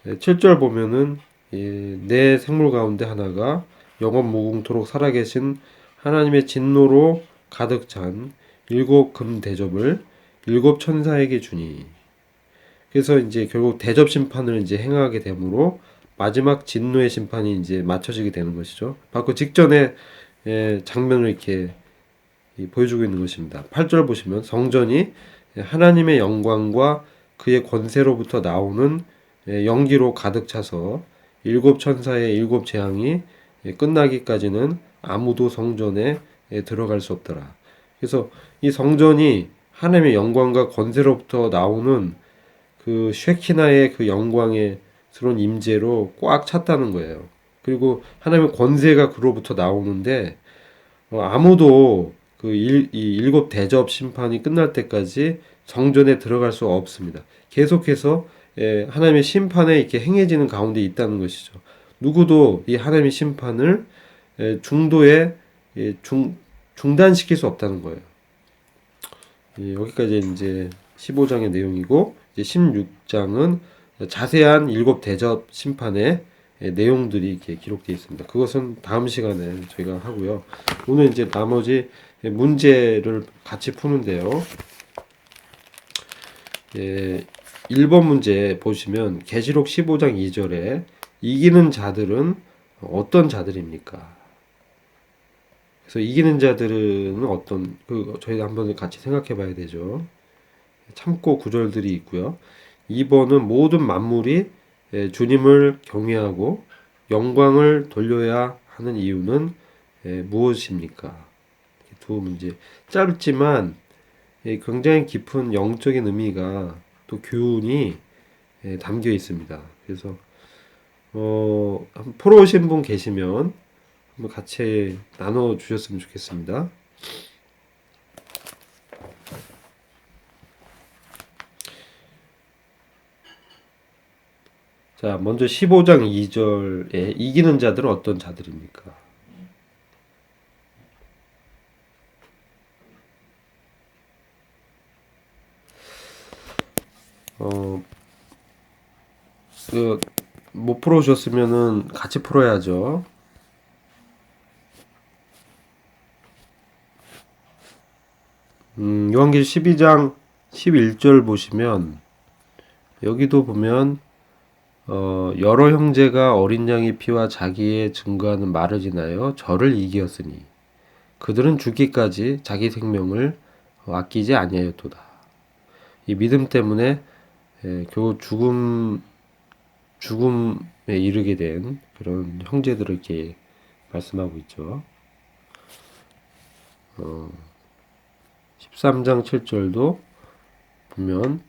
7절 보면은 내 생물 가운데 하나가 영원 무궁토록 살아계신 하나님의 진노로 가득 찬 일곱 금 대접을 일곱 천사에게 주니. 그래서 이제 결국 대접 심판을 이제 행하게 되므로 마지막 진노의 심판이 이제 맞춰지게 되는 것이죠. 바로 그 직전에 장면을 이렇게 보여주고 있는 것입니다. 8절 보시면 성전이 하나님의 영광과 그의 권세로부터 나오는 연기로 가득 차서 일곱 천사의 일곱 재앙이 끝나기까지는 아무도 성전에 들어갈 수 없더라. 그래서 이 성전이 하나님의 영광과 권세로부터 나오는 그 쉐키나의 그 영광의 스러운 임재로 꽉 찼다는 거예요. 그리고 하나님의 권세가 그로부터 나오는데 아무도 이 일곱 대접 심판이 끝날 때까지 성전에 들어갈 수 없습니다. 계속해서 하나님의 심판에 이렇게 행해지는 가운데 있다는 것이죠. 누구도 이 하나님의 심판을 중도에 중단시킬 수 없다는 거예요. 여기까지 이제 15장의 내용이고 이제 16장은 자세한 일곱 대접 심판의 내용들이 이렇게 기록되어 있습니다. 그것은 다음 시간에 저희가 하고요. 오늘 이제 나머지 문제를 같이 푸는데요. 1번 문제 보시면 계시록 15장 2절에 이기는 자들은 어떤 자들입니까? 그래서 이기는 자들은 어떤 저희가 한번 같이 생각해 봐야 되죠. 참고 구절들이 있고요. 2번은 모든 만물이 주님을 경외하고 영광을 돌려야 하는 이유는 무엇입니까? 두 문제. 짧지만 굉장히 깊은 영적인 의미가 또 교훈이 담겨 있습니다. 그래서 포로 오신 분 계시면 한번 같이 나눠 주셨으면 좋겠습니다. 자, 먼저 15장 2절에 이기는 자들은 어떤 자들입니까? 못 풀어주셨으면은 같이 풀어야죠. 요한계시록 12장 11절 보시면 여기도 보면 여러 형제가 어린 양의 피와 자기의 증거하는 말을 인하여 저를 이기었으니 그들은 죽기까지 자기 생명을 아끼지 아니하였도다. 이 믿음 때문에 결국 죽음에 이르게 된 그런 형제들을 이렇게 말씀하고 있죠. 13장 7절도 보면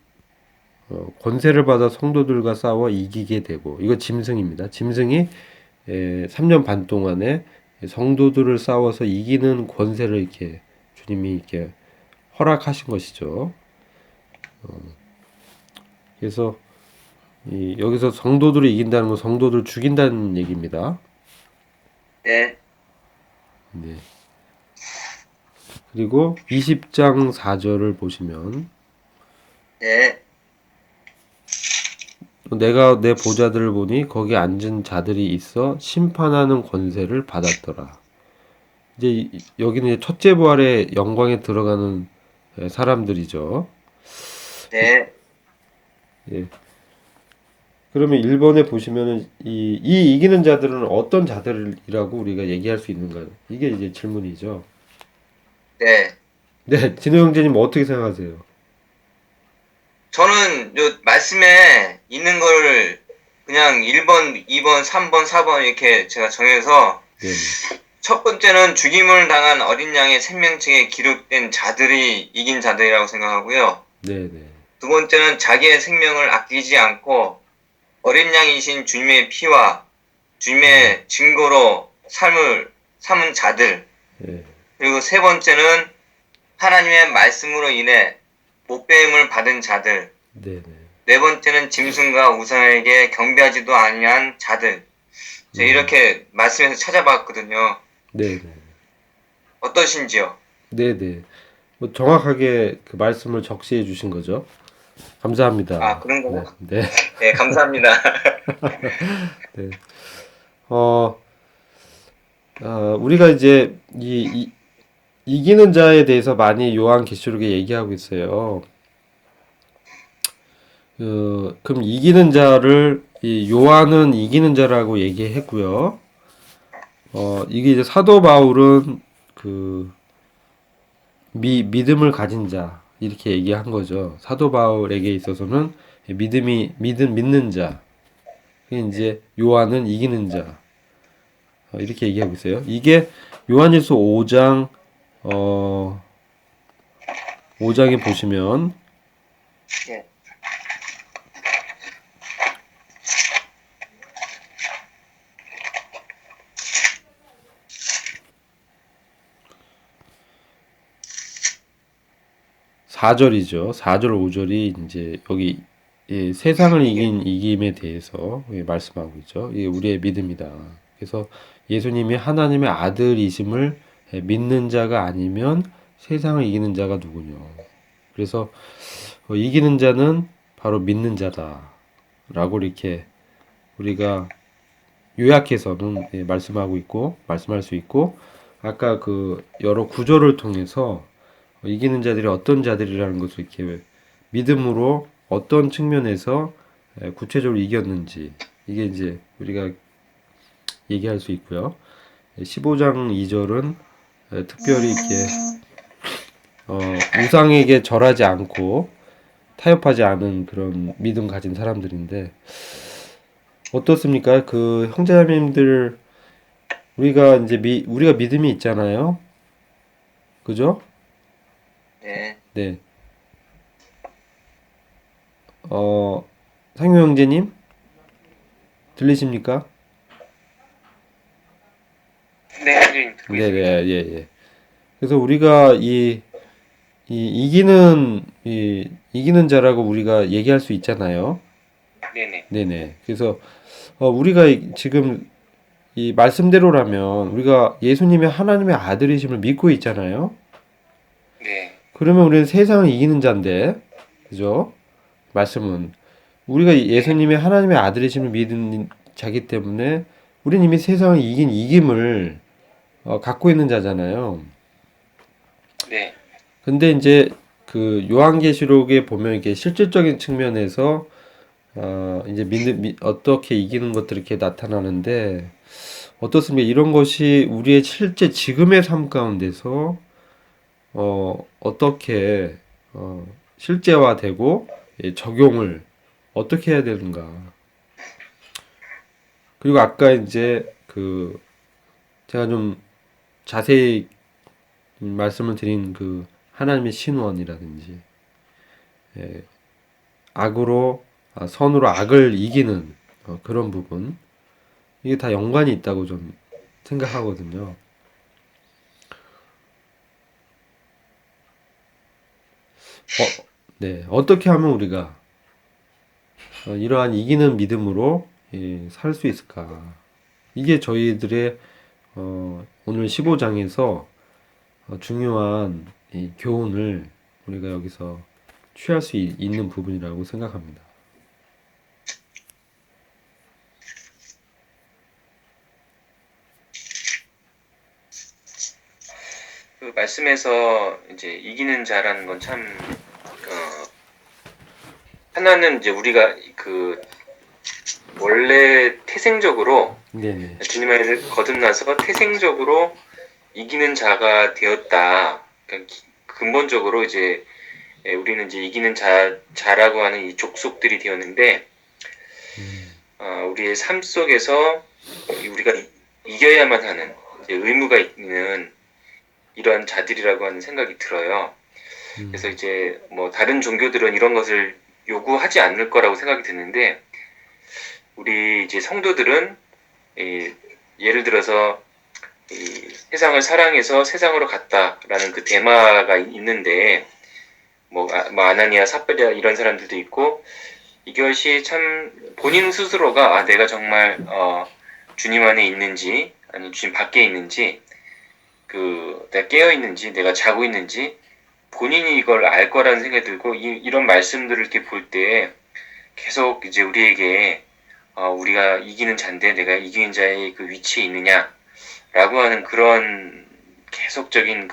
권세를 받아 성도들과 싸워 이기게 되고, 이거 짐승입니다. 짐승이 3년 반 동안에 성도들을 싸워서 이기는 권세를 이렇게 주님이 이렇게 허락하신 것이죠. 그래서 여기서 성도들을 이긴다는 건 성도들을 죽인다는 얘기입니다. 네. 네. 그리고 20장 4절을 보시면 네. 내가 내 보좌들을 보니 거기 앉은 자들이 있어 심판하는 권세를 받았더라. 이제 여기는 이제 첫째 부활의 영광에 들어가는 사람들이죠. 네. 예. 그러면 1번에 보시면은 이 이기는 자들은 어떤 자들이라고 우리가 얘기할 수 있는가요? 이게 이제 질문이죠. 네. 네, 진호 형제님 어떻게 생각하세요? 저는 요 말씀에 있는 걸 그냥 1번, 2번, 3번, 4번 이렇게 제가 정해서 네, 첫 번째는 죽임을 당한 어린 양의 생명책에 기록된 자들이 이긴 자들이라고 생각하고요. 네, 네, 두 번째는 자기의 생명을 아끼지 않고 어린 양이신 주님의 피와 주님의 증거로 삶을 삼은 자들. 네, 그리고 세 번째는 하나님의 말씀으로 인해 못배임을 받은 자들. 네, 네 번째는 짐승과 우상에게 경배하지도 아니한 자들. 제가 이렇게 말씀에서 찾아봤거든요. 네, 네, 어떠신지요? 네, 네. 뭐 정확하게 그 말씀을 적시해 주신 거죠. 감사합니다. 아, 그런가요? 네, 네, 네, 감사합니다. 네. 어, 우리가 이제 이기는 자에 대해서 많이 요한계시록에 얘기하고 있어요. 그럼 이기는 자를 이 요한은 이기는 자라고 얘기했고요. 이게 이제 사도 바울은 그 믿음을 가진 자 이렇게 얘기한 거죠. 사도 바울에게 있어서는 믿는 자. 그게 이제 요한은 이기는 자. 이렇게 얘기하고 있어요. 이게 요한일서 5장 5장에 보시면 예. 사절이죠 4절, 5절이 이제 여기 세상을 이긴 이김에 대해서 말씀하고 있죠. 이게 우리의 믿음이다. 그래서 예수님이 하나님의 아들이심을 믿는 자가 아니면 세상을 이기는 자가 누구냐. 그래서 이기는 자는 바로 믿는 자다라고 이렇게 우리가 요약해서는 말씀하고 있고 말씀할 수 있고 아까 그 여러 구절을 통해서 이기는 자들이 어떤 자들이라는 것을 이렇게 믿음으로 어떤 측면에서 구체적으로 이겼는지 이게 이제 우리가 얘기할 수 있고요. 15장 2절은 특별히 이렇게 우상에게 절하지 않고 타협하지 않은 그런 믿음 가진 사람들인데 어떻습니까? 그 형제자매님들 우리가 이제 우리가 믿음이 있잖아요. 그죠? 네. 네. 상효 형제님 들리십니까? 네, 선생님 듣고 네, 있습니다. 네, 예, 예. 그래서 우리가 이기는 자라고 우리가 얘기할 수 있잖아요. 네네. 네네. 그래서 우리가 지금 이 말씀대로라면 우리가 예수님의 하나님의 아들이심을 믿고 있잖아요. 네. 그러면 우리는 세상을 이기는 자인데, 그죠? 말씀은 우리가 예수님의 하나님의 아들이심을 믿는 자기 때문에 우리는 이미 세상을 이긴 이김을 갖고 있는 자잖아요. 네. 근데 이제 그 요한계시록에 보면 이게 실질적인 측면에서 이제 어떻게 이기는 것들이 이렇게 나타나는데 어떻습니까? 이런 것이 우리의 실제 지금의 삶 가운데서 어떻게 실제화되고 적용을 어떻게 해야 되는가? 그리고 아까 이제 그 제가 좀 자세히 말씀을 드린 그 하나님의 신원이라든지 선으로 악을 이기는 그런 부분 이게 다 연관이 있다고 좀 생각하거든요. 네, 어떻게 하면 우리가 이러한 이기는 믿음으로 살 수 있을까? 이게 저희들의 오늘 15장에서 중요한 이 교훈을 우리가 여기서 취할 수 있는 부분이라고 생각합니다. 그 말씀에서 이제 이기는 자라는 건 참, 하나는 이제 우리가 그 원래 태생적으로 네네. 주님 안에서 거듭나서 태생적으로 이기는 자가 되었다. 그러니까 근본적으로 이제 우리는 이제 이기는 자라고 하는 이 족속들이 되었는데, 우리의 삶 속에서 우리가 이겨야만 하는 이제 의무가 있는 이러한 자들이라고 하는 생각이 들어요. 그래서 이제 뭐 다른 종교들은 이런 것을 요구하지 않을 거라고 생각이 드는데, 우리 이제 성도들은 예를 들어서 이 세상을 사랑해서 세상으로 갔다라는 그 테마가 있는데, 뭐 아나니아, 삽비라 이런 사람들도 있고, 이것이 참 본인 스스로가 내가 정말 주님 안에 있는지 아니 주님 밖에 있는지, 내가 깨어 있는지 내가 자고 있는지 본인이 이걸 알 거라는 생각이 들고, 이런 말씀들을 이렇게 볼 때 계속 이제 우리에게 우리가 이기는 자인데 내가 이기는 자의 그 위치에 있느냐라고 하는 그런 계속적인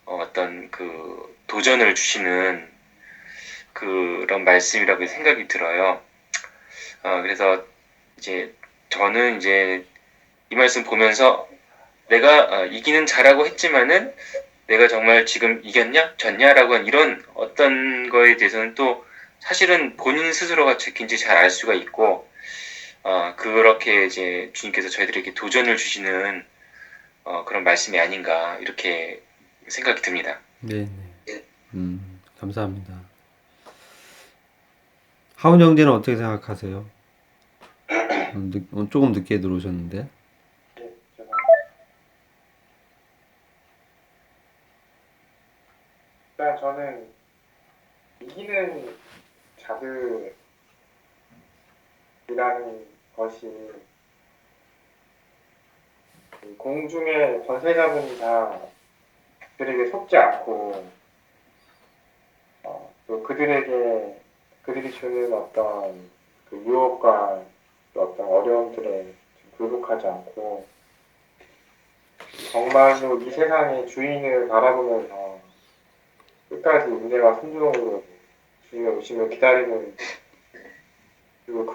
어떤 그 도전을 주시는 그런 말씀이라고 생각이 들어요. 그래서 이제 저는 이제 이 말씀 보면서 내가 이기는 자라고 했지만은 내가 정말 지금 이겼냐 졌냐라고 하는 이런 어떤 거에 대해서는 또 사실은 본인 스스로가 지킨지 잘 알 수가 있고, 그렇게 이제 주님께서 저희들에게 도전을 주시는 그런 말씀이 아닌가 이렇게 생각이 듭니다. 네네. 감사합니다. 하운 형제는 어떻게 생각하세요? 조금 늦게 들어오셨는데. 일단 저는 이기는 자들이라는 것이 이 공중의 권세 잡은 자들에게 속지 않고, 또 그들이 주는 어떤 그 유혹과 또 어떤 어려움들에 굴복하지 않고 정말로 이 세상의 주인을 바라보면서 끝까지 인내와 순종으로 주님의 오심을 기다리는, 그리고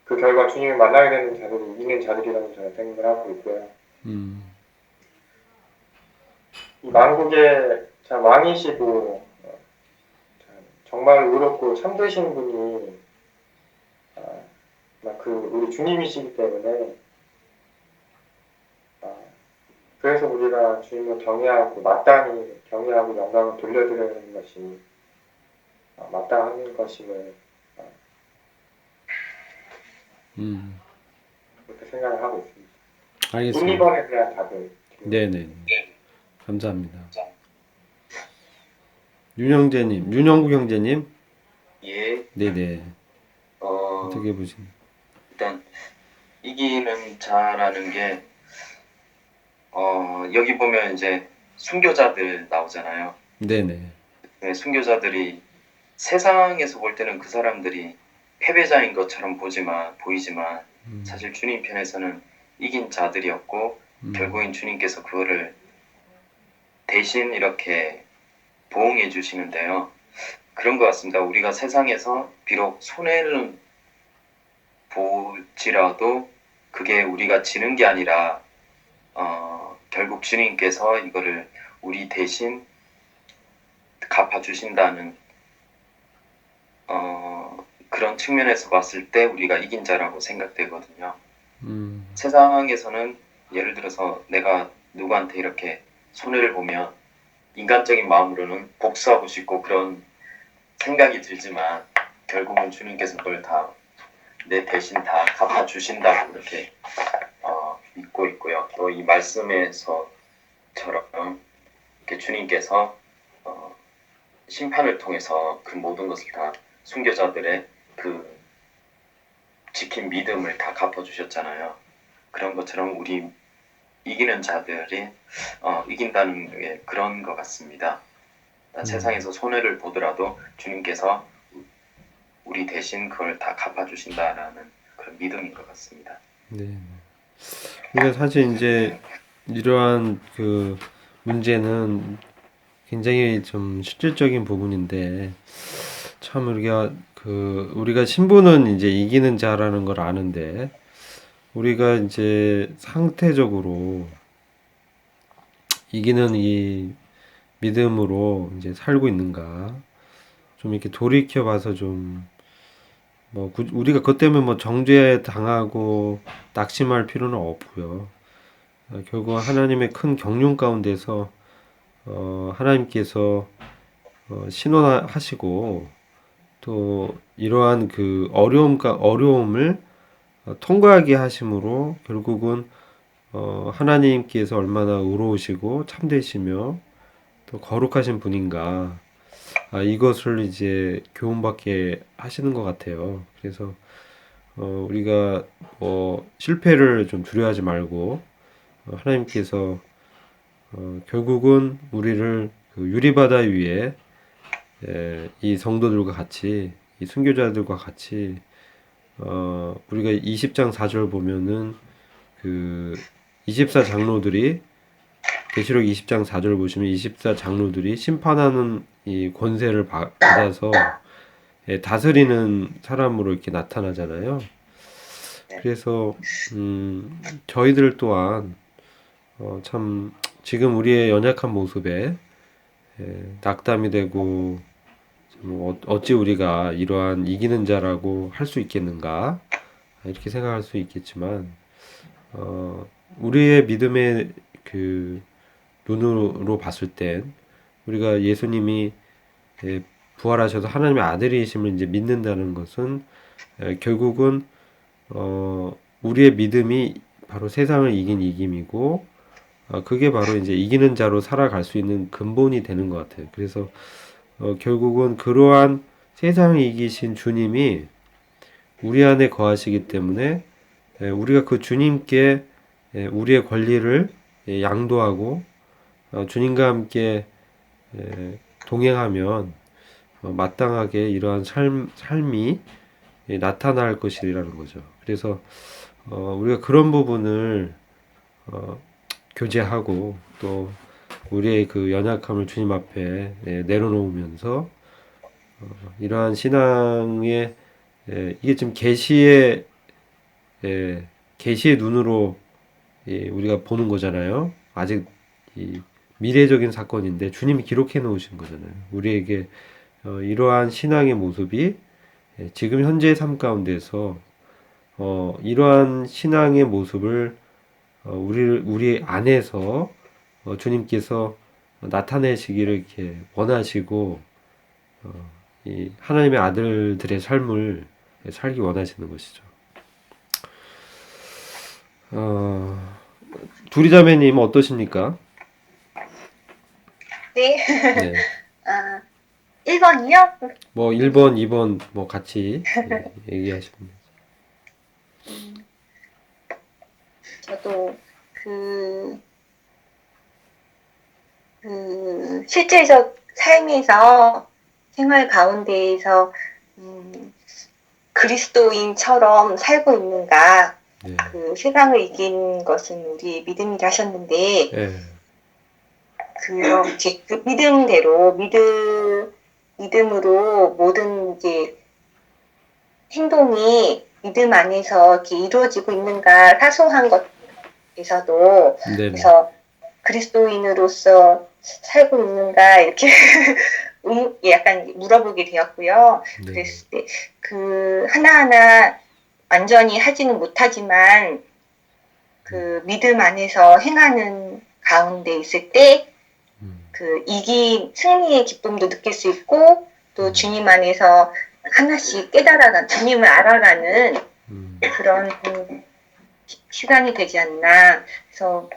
그 결과 주님을 만나게 되는 자들이 이기는 자들이라고 저는 생각을 하고 있고요. 이 만국의 참 왕이시고 정말 의롭고 참되신 분이 우리 주님이시기 때문에, 그래서 우리가 주님을 경외하고 마땅히 경외하고 영광을 돌려드리는 것이 마땅한 것임을 그렇게 생각을 하고 있습니다. 알겠습니다. 독립원에 대한 답을 네네. 감사합니다. 윤영구 형제님. 예, 네네. 어, 어떻게 보십니까? 일단 이기는 자라는 게 여기 보면 이제 순교자들 나오잖아요. 네네. 네, 순교자들이 세상에서 볼 때는 그 사람들이 패배자인 것처럼 보이지만 사실 주님 편에서는 이긴 자들이었고, 결국엔 주님께서 그거를 대신 이렇게 보응해 주시는데요. 그런 것 같습니다. 우리가 세상에서 비록 손해를 보지라도 그게 우리가 지는 게 아니라 결국 주님께서 이거를 우리 대신 갚아주신다는 그런 측면에서 봤을 때 우리가 이긴 자라고 생각되거든요. 세상에서는 예를 들어서 내가 누구한테 이렇게 손해를 보면 인간적인 마음으로는 복수하고 싶고 그런 생각이 들지만, 결국은 주님께서 그걸 다 내 대신 다 갚아주신다고 이렇게 믿고 있고요. 또 이 말씀에서처럼 이렇게 주님께서 심판을 통해서 그 모든 것을 다 순교자들의 그 지킨 믿음을 다 갚아주셨잖아요. 그런 것처럼 우리 이기는 자들이 이긴다는 게 그런 것 같습니다. 세상에서 손해를 보더라도 주님께서 우리 대신 그걸 다 갚아주신다라는 그런 믿음인 것 같습니다. 네. 그러니까 사실 이제 이러한 그 문제는 굉장히 좀 실질적인 부분인데 참 우리가 신부는 이제 이기는 자라는 걸 아는데 우리가 이제 상태적으로 이기는 이 믿음으로 이제 살고 있는가 좀 이렇게 돌이켜 봐서 좀 우리가 그것 때문에 뭐 정죄 당하고 낙심할 필요는 없고요. 결국 하나님의 큰 경륜 가운데서 하나님께서 신원하시고 또 이러한 그 어려움을 통과하게 하심으로 결국은 하나님께서 얼마나 의로우시고 참되시며 또 거룩하신 분인가 이것을 이제 교훈받게 하시는 것 같아요. 그래서 우리가 실패를 좀 두려워하지 말고 하나님께서 결국은 우리를 그 유리바다 위에 이 성도들과 같이 이 순교자들과 같이 우리가 20장 4절 보면은 그 24장로들이 계시록 20장 4절 보시면 24장로들이 심판하는 이 권세를 받아서 다스리는 사람으로 이렇게 나타나잖아요. 그래서 저희들 또한 참 지금 우리의 연약한 모습에 낙담이 되고 어찌 우리가 이러한 이기는 자라고 할 수 있겠는가 이렇게 생각할 수 있겠지만 우리의 믿음의 그 눈으로 봤을 땐 우리가 예수님이 부활하셔서 하나님의 아들이심을 이제 믿는다는 것은 결국은 우리의 믿음이 바로 세상을 이긴 이김이고 그게 바로 이제 이기는 자로 살아갈 수 있는 근본이 되는 것 같아요. 그래서 결국은 그러한 세상을 이기신 주님이 우리 안에 거하시기 때문에 우리가 그 주님께 우리의 권리를 양도하고 주님과 함께 동행하면 마땅하게 이러한 삶이 나타날 것이라는 거죠. 그래서 우리가 그런 부분을 교제하고 또 우리의 그 연약함을 주님 앞에 내려놓으면서 이러한 신앙의 이게 지금 계시의 눈으로 우리가 보는 거잖아요. 아직 이 미래적인 사건인데 주님이 기록해 놓으신 거잖아요. 우리에게 이러한 신앙의 모습이 지금 현재의 삶 가운데서 이러한 신앙의 모습을 우리 안에서 주님께서 나타내시기를 이렇게 원하시고 이 하나님의 아들들의 삶을 살기 원하시는 것이죠. 두리자매님 어떠십니까? 네. 네. 1번이요? 뭐 1번, 2번 뭐 같이 얘기하시면 저도 실제적 삶에서 생활 가운데에서 그리스도인처럼 살고 있는가, 네. 그 세상을 이긴 것은 우리의 믿음이라 하셨는데, 네. 그렇게 그 믿음대로, 믿음으로 모든 이제 행동이 믿음 안에서 이렇게 이루어지고 있는가, 사소한 것에서도, 네. 그래서 그리스도인으로서 살고 있는가, 이렇게 약간 물어보게 되었고요. 네. 그랬을 때, 하나하나 완전히 하지는 못하지만, 그 믿음 안에서 행하는 가운데 있을 때, 승리의 기쁨도 느낄 수 있고, 또 주님 안에서 하나씩 주님을 알아가는 그런 시간이 되지 않나. 그래서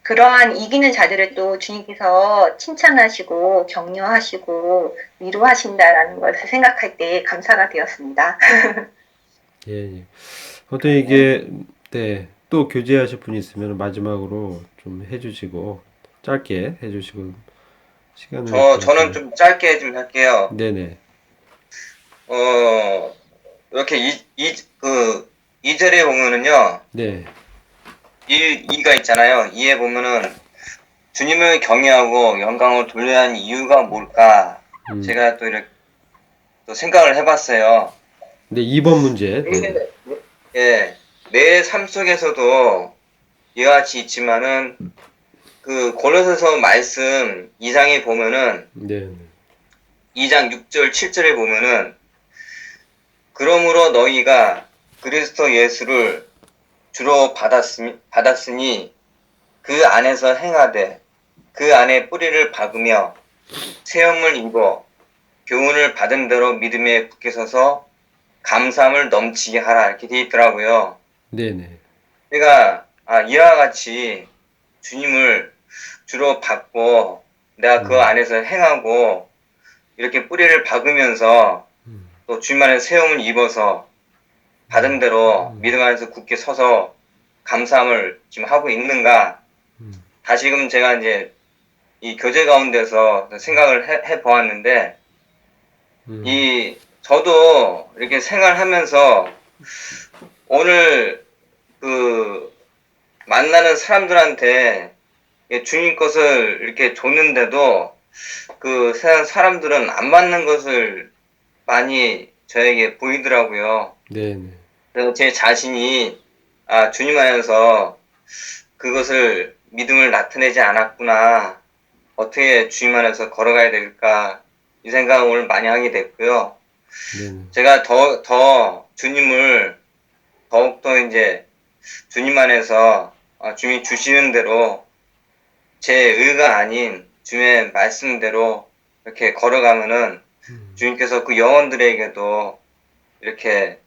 그러한 이기는 자들을 또 주님께서 칭찬하시고 격려하시고 위로하신다라는 것을 생각할 때 감사가 되었습니다. 예, 예. 어떤 이게 또 또 교제하실 분이 있으면 마지막으로 좀 해주시고 짧게 해주시고 시간을 저는 좀 짧게 좀 할게요. 네네. 이렇게 그 2절에 보면은요, 네. 2가 있잖아요. 2에 보면은 주님을 경외하고 영광을 돌려야 하는 이유가 뭘까? 제가 또 이렇게 또 생각을 해봤어요. 네, 2번 문제. 네. 예, 내 삶 속에서도 이와 같이 있지만은 그 고린도서 말씀 2장에 보면은 네. 2장 6절 7절에 보면은 그러므로 너희가 그리스도 예수를 주로 받았으니 그 안에서 행하되 그 안에 뿌리를 박으며 세움을 입어 교훈을 받은 대로 믿음에 굳게 서서 감사함을 넘치게 하라 이렇게 돼 있더라고요. 네네. 그러니까 이와 같이 주님을 주로 받고 내가 그 안에서 행하고 이렇게 뿌리를 박으면서 또 주님 안에 세움을 입어서 받은 대로 믿음 안에서 굳게 서서 감사함을 지금 하고 있는가? 다시금 제가 이제 이 교제 가운데서 생각을 해 보았는데 저도 이렇게 생활하면서 오늘 그 만나는 사람들한테 주님 것을 이렇게 줬는데도 그 세상 사람들은 안 받는 것을 많이 저에게 보이더라고요. 네네. 그래서 제 자신이 주님 안에서 그것을 믿음을 나타내지 않았구나. 어떻게 주님 안에서 걸어가야 될까 이 생각을 오늘 많이 하게 됐고요. 네네. 제가 더 주님을 더욱더 이제 주님 안에서 주님이 주시는 대로 제 의가 아닌 주님의 말씀대로 이렇게 걸어가면은 주님께서 그 영혼들에게도 이렇게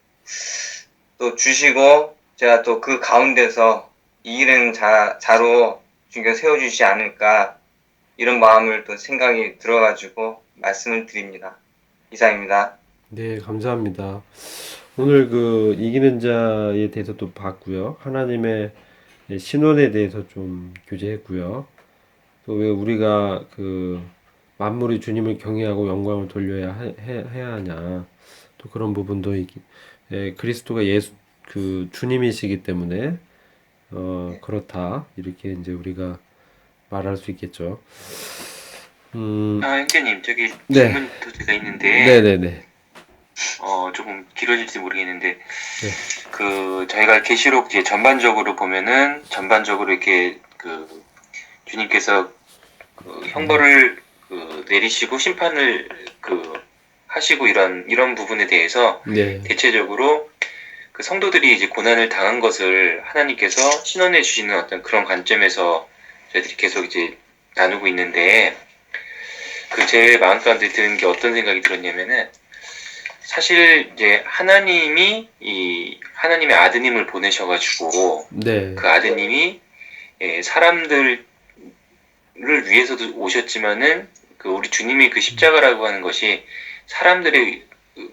또 주시고 제가 또 그 가운데서 이기는 자로 주님께서 세워주시지 않을까 이런 마음을 또 생각이 들어가지고 말씀을 드립니다. 이상입니다. 네, 감사합니다. 오늘 그 이기는 자에 대해서 또 봤고요. 하나님의 신원에 대해서 좀 교제했고요. 또 왜 우리가 그 만물이 주님을 경외하고 영광을 돌려야 해야 하냐. 또 그런 부분도 그리스도가 예수 그 주님이시기 때문에 그렇다. 이렇게 이제 우리가 말할 수 있겠죠. 형제님, 저기 네. 질문도 제가 있는데, 네네네. 조금 길어질지 모르겠는데, 저희가 계시록 이제 전반적으로 보면은, 전반적으로 이렇게, 주님께서, 형벌을, 내리시고, 심판을, 하시고, 이런 부분에 대해서, 네. 대체적으로, 그 성도들이 이제 고난을 당한 것을 하나님께서 신원해 주시는 어떤 그런 관점에서 저희들이 계속 이제 나누고 있는데, 제 마음 가운데 드는 게 어떤 생각이 들었냐면은, 사실 이제 하나님의 아드님을 보내셔가지고, 네. 그 아드님이 사람들을 위해서도 오셨지만은, 우리 주님이 그 십자가라고 하는 것이 사람들의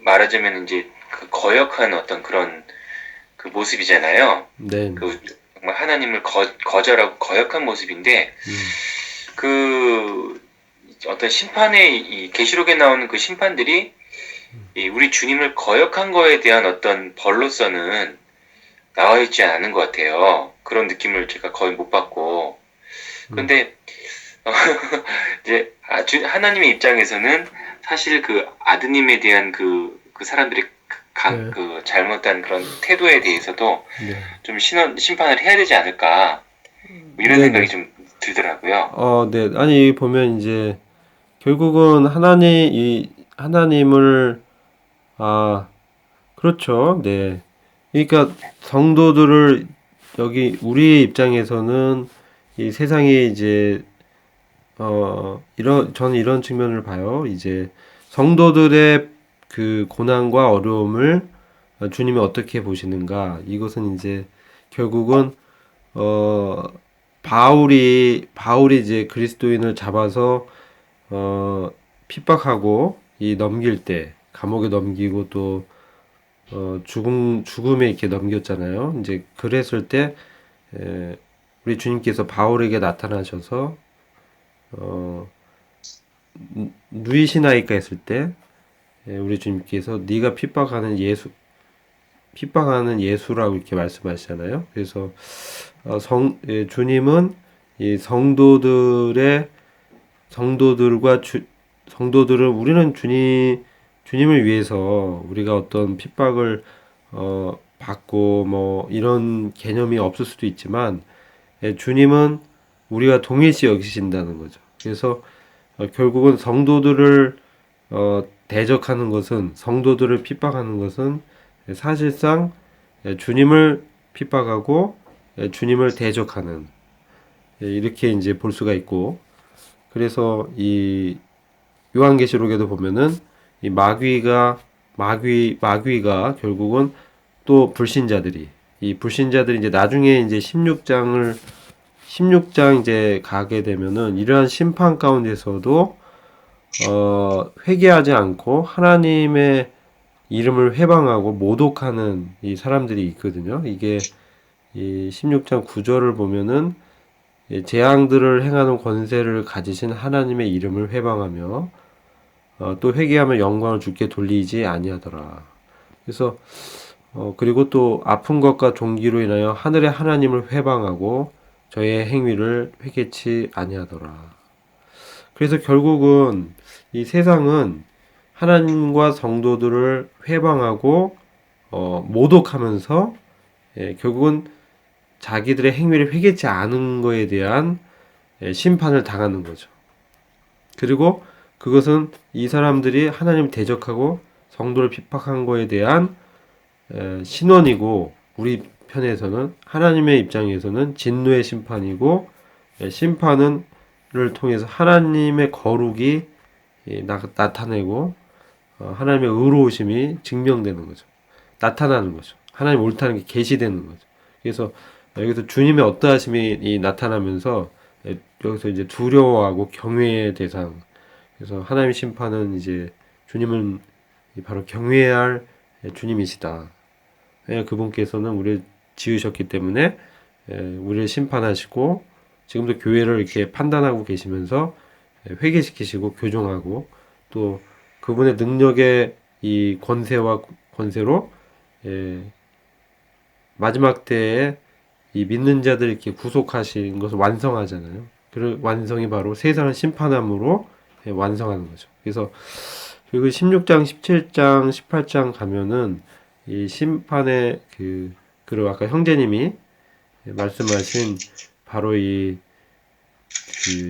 말하자면 이제 그 거역한 어떤 그런 그 모습이잖아요. 네. 정말 하나님을 거절하고 거역한 모습인데, 어떤 심판의 이 계시록에 나오는 그 심판들이 우리 주님을 거역한 거에 대한 어떤 벌로서는 나와 있지 않은 것 같아요. 그런 느낌을 제가 거의 못 받고. 근데 이제 하나님의 입장에서는 사실 그 아드님에 대한 그 사람들의 그 잘못한 그런 태도에 대해서도 네. 좀 심판을 해야 되지 않을까 이런 생각이 좀 들더라고요. 네. 아니 보면 이제 결국은 하나님을 그렇죠. 네. 그러니까 성도들을 여기 우리 입장에서는 이 세상에 이제 저는 이런 측면을 봐요. 이제 성도들의 그 고난과 어려움을 주님이 어떻게 보시는가? 이것은 이제 결국은 바울이 이제 그리스도인을 잡아서 핍박하고 넘길 때 감옥에 넘기고 또 죽음에 이렇게 넘겼잖아요. 이제 그랬을 때 우리 주님께서 바울에게 나타나셔서 누이시나이까 했을 때 우리 주님께서 네가 핍박하는 예수라고 이렇게 말씀하시잖아요. 그래서 주님은 이 성도들은 우리는 주님을 위해서 우리가 어떤 핍박을 받고 뭐 이런 개념이 없을 수도 있지만 주님은 우리가 동일시 여기신다는 거죠. 그래서 결국은 성도들을 대적하는 것은 성도들을 핍박하는 것은 사실상 주님을 핍박하고 주님을 대적하는 이렇게 이제 볼 수가 있고 그래서 이 요한계시록에도 보면은 이 마귀가 결국은 또 불신자들이 이제 나중에 이제 16장 이제 가게 되면은 이러한 심판 가운데서도 회개하지 않고 하나님의 이름을 회방하고 모독하는 이 사람들이 있거든요. 이게 이 16장 9절을 보면은 재앙들을 행하는 권세를 가지신 하나님의 이름을 회방하며 또 회개하며 영광을 주께 돌리지 아니하더라. 그래서 그리고 또 아픈 것과 종기로 인하여 하늘의 하나님을 회방하고 저의 행위를 회개치 아니하더라. 그래서 결국은 이 세상은 하나님과 성도들을 회방하고 모독하면서 결국은 자기들의 행위를 회개치 않은 거에 대한 심판을 당하는 거죠. 그리고 그것은 이 사람들이 하나님을 대적하고 성도를 핍박한 거에 대한 신원이고 우리 편에서는 하나님의 입장에서는 진노의 심판이고 심판을 통해서 하나님의 거룩이 나타내고 하나님의 의로우심이 증명되는 거죠. 나타나는 거죠. 하나님 옳다는 게 계시되는 거죠. 그래서 여기서 주님의 어떠하심이 나타나면서 여기서 이제 두려워하고 경외의 대상. 그래서 하나님의 심판은 이제 주님은 바로 경외해야 할 주님이시다. 그분께서는 우리를 지으셨기 때문에 우리를 심판하시고 지금도 교회를 이렇게 판단하고 계시면서 회개시키시고 교정하고 또 그분의 능력의 이 권세로 마지막 때에 이 믿는 자들 이렇게 구속하신 것을 완성하잖아요. 그 완성이 바로 세상을 심판함으로 완성하는 거죠. 그래서 그리고 16장, 17장, 18장 가면은 이 심판의 그리고 아까 형제님이 말씀하신 바로 그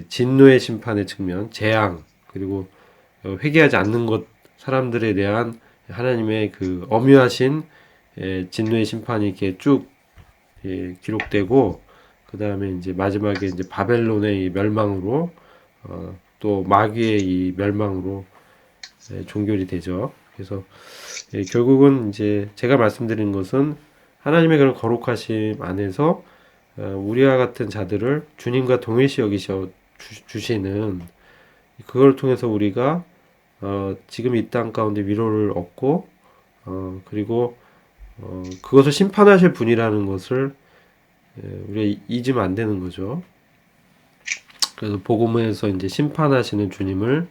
진노의 심판의 측면, 재앙, 그리고 회개하지 않는 것, 사람들에 대한 하나님의 그 엄유하신 진노의 심판이 이렇게 쭉 기록되고, 그 다음에 이제 마지막에 이제 바벨론의 이 멸망으로, 또 마귀의 이 멸망으로 종결이 되죠. 그래서 결국은 이제 제가 말씀드린 것은 하나님의 그런 거룩하심 안에서 우리와 같은 자들을 주님과 동일시 여기셔 주시는 그걸 통해서 우리가 지금 이 땅 가운데 위로를 얻고 그리고 그것을 심판하실 분이라는 것을 우리가 잊으면 안 되는 거죠. 그래서 복음에서 이제 심판하시는 주님을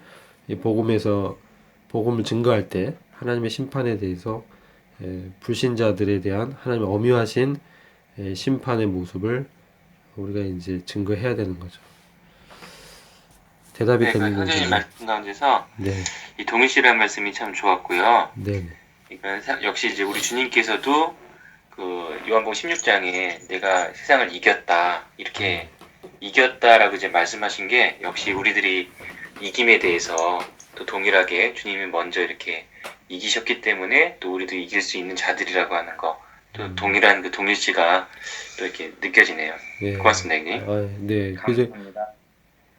복음을 증거할 때 하나님의 심판에 대해서 불신자들에 대한 하나님의 엄유하신 심판의 모습을 우리가 이제 증거해야 되는 거죠. 대답이 되는 거죠. 선생님 말씀 가운데서 네, 이 동일시라는 말씀이 참 좋았고요. 네, 이건 역시 이제 우리 주님께서도 그 요한복음 16장에 내가 세상을 이겼다 이렇게 이겼다라고 이제 말씀하신 게 역시 우리들이 이김에 대해서 또 동일하게 주님이 먼저 이렇게 이기셨기 때문에 또 우리도 이길 수 있는 자들이라고 하는 거 또 동일한 그 동일시가 또 이렇게 느껴지네요. 네. 고맙습니다, 형님. 네. 그래서 감사합니다.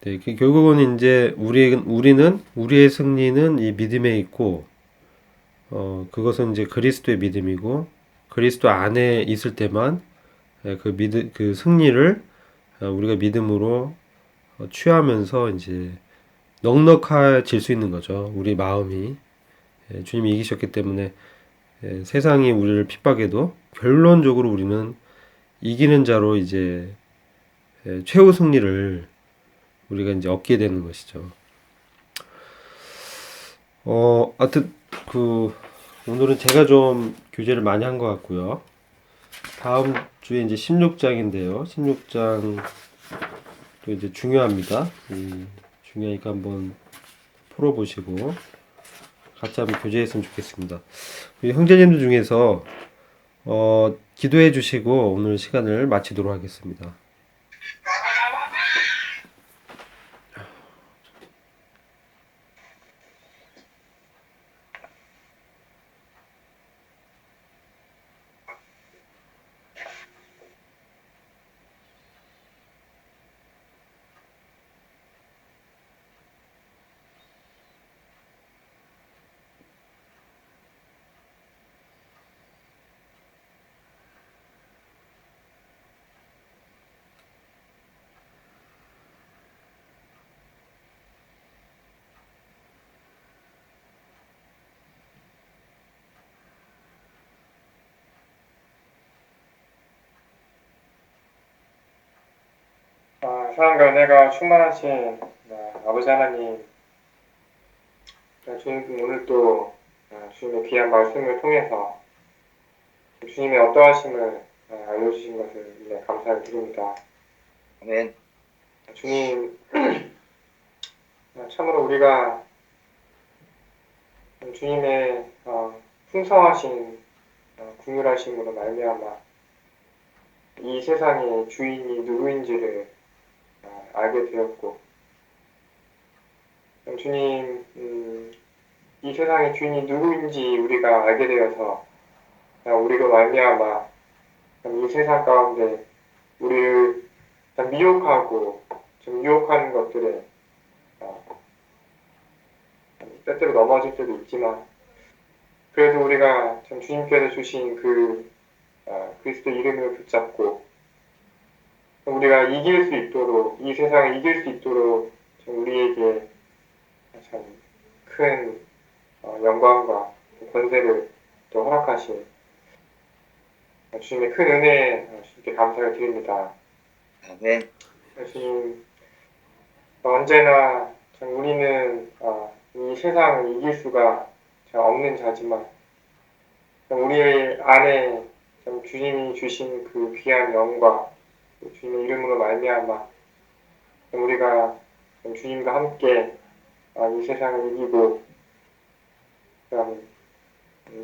네, 결국은 이제 우리는 우리의 승리는 이 믿음에 있고, 그것은 이제 그리스도의 믿음이고, 그리스도 안에 있을 때만 그 승리를 우리가 믿음으로 취하면서 이제 넉넉해질 수 있는 거죠. 우리 마음이 주님이 이기셨기 때문에 세상이 우리를 핍박해도 결론적으로 우리는 이기는 자로 이제 최후 승리를 우리가 이제 얻게 되는 것이죠. 하여튼 오늘은 제가 좀 교재를 많이 한 것 같고요. 다음 주에 이제 16장인데요. 16장 또 이제 중요합니다. 중요하니까 한번 풀어보시고 같이 한번 교제했으면 좋겠습니다. 우리 형제님들 중에서 기도해 주시고 오늘 시간을 마치도록 하겠습니다. 사랑과 은혜가 충만하신 아버지 하나님, 주님 오늘 또 주님의 귀한 말씀을 통해서 주님의 어떠하심을 알려주신 것을 감사를 드립니다. 아멘. 주님, 참으로 우리가 주님의 풍성하신 긍휼하심으로 말미암아 이 세상의 주인이 누구인지를 알게 되었고, 주님, 이 세상의 주인이 누구인지 우리가 알게 되어서 우리로 말미암아 이 세상 가운데 우리를 미혹하고 좀 유혹하는 것들에 때때로 넘어질 때도 있지만, 그래도 우리가 참 주님께서 주신 그리스도 이름을 붙잡고 우리가 이길 수 있도록, 이 세상을 이길 수 있도록 우리에게 참 큰 영광과 권세를 또 허락하신 주님의 큰 은혜에 주님께 감사를 드립니다. 아멘. 주님, 언제나 참 우리는 이 세상을 이길 수가 참 없는 자지만 우리 안에 참 주님이 주신 그 귀한 영과 주님의 이름으로 말미암아 우리가 주님과 함께 이 세상을 이기고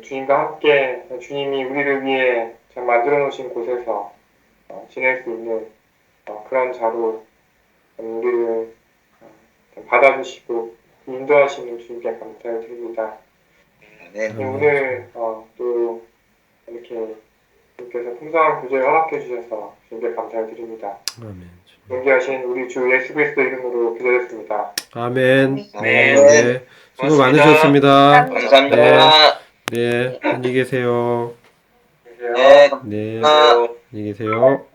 주님과 함께 주님이 우리를 위해 참 만들어 놓으신 곳에서 지낼 수 있는 그런 자로 우리를 받아주시고 인도하시는 주님께 감사를 드립니다. 아멘. 오늘 또 이렇게 주님께서 풍성한 교제를 허락해 주셔서 주님께 감사를 드립니다. 아멘. 존귀하신 우리 주 예수 그리스도 이름으로 기도했습니다. 아멘. 아멘. 네. 수고 많으셨습니다. 감사합니다. 네. 안녕히 계세요. 네. 네. 아. 안녕히 계세요.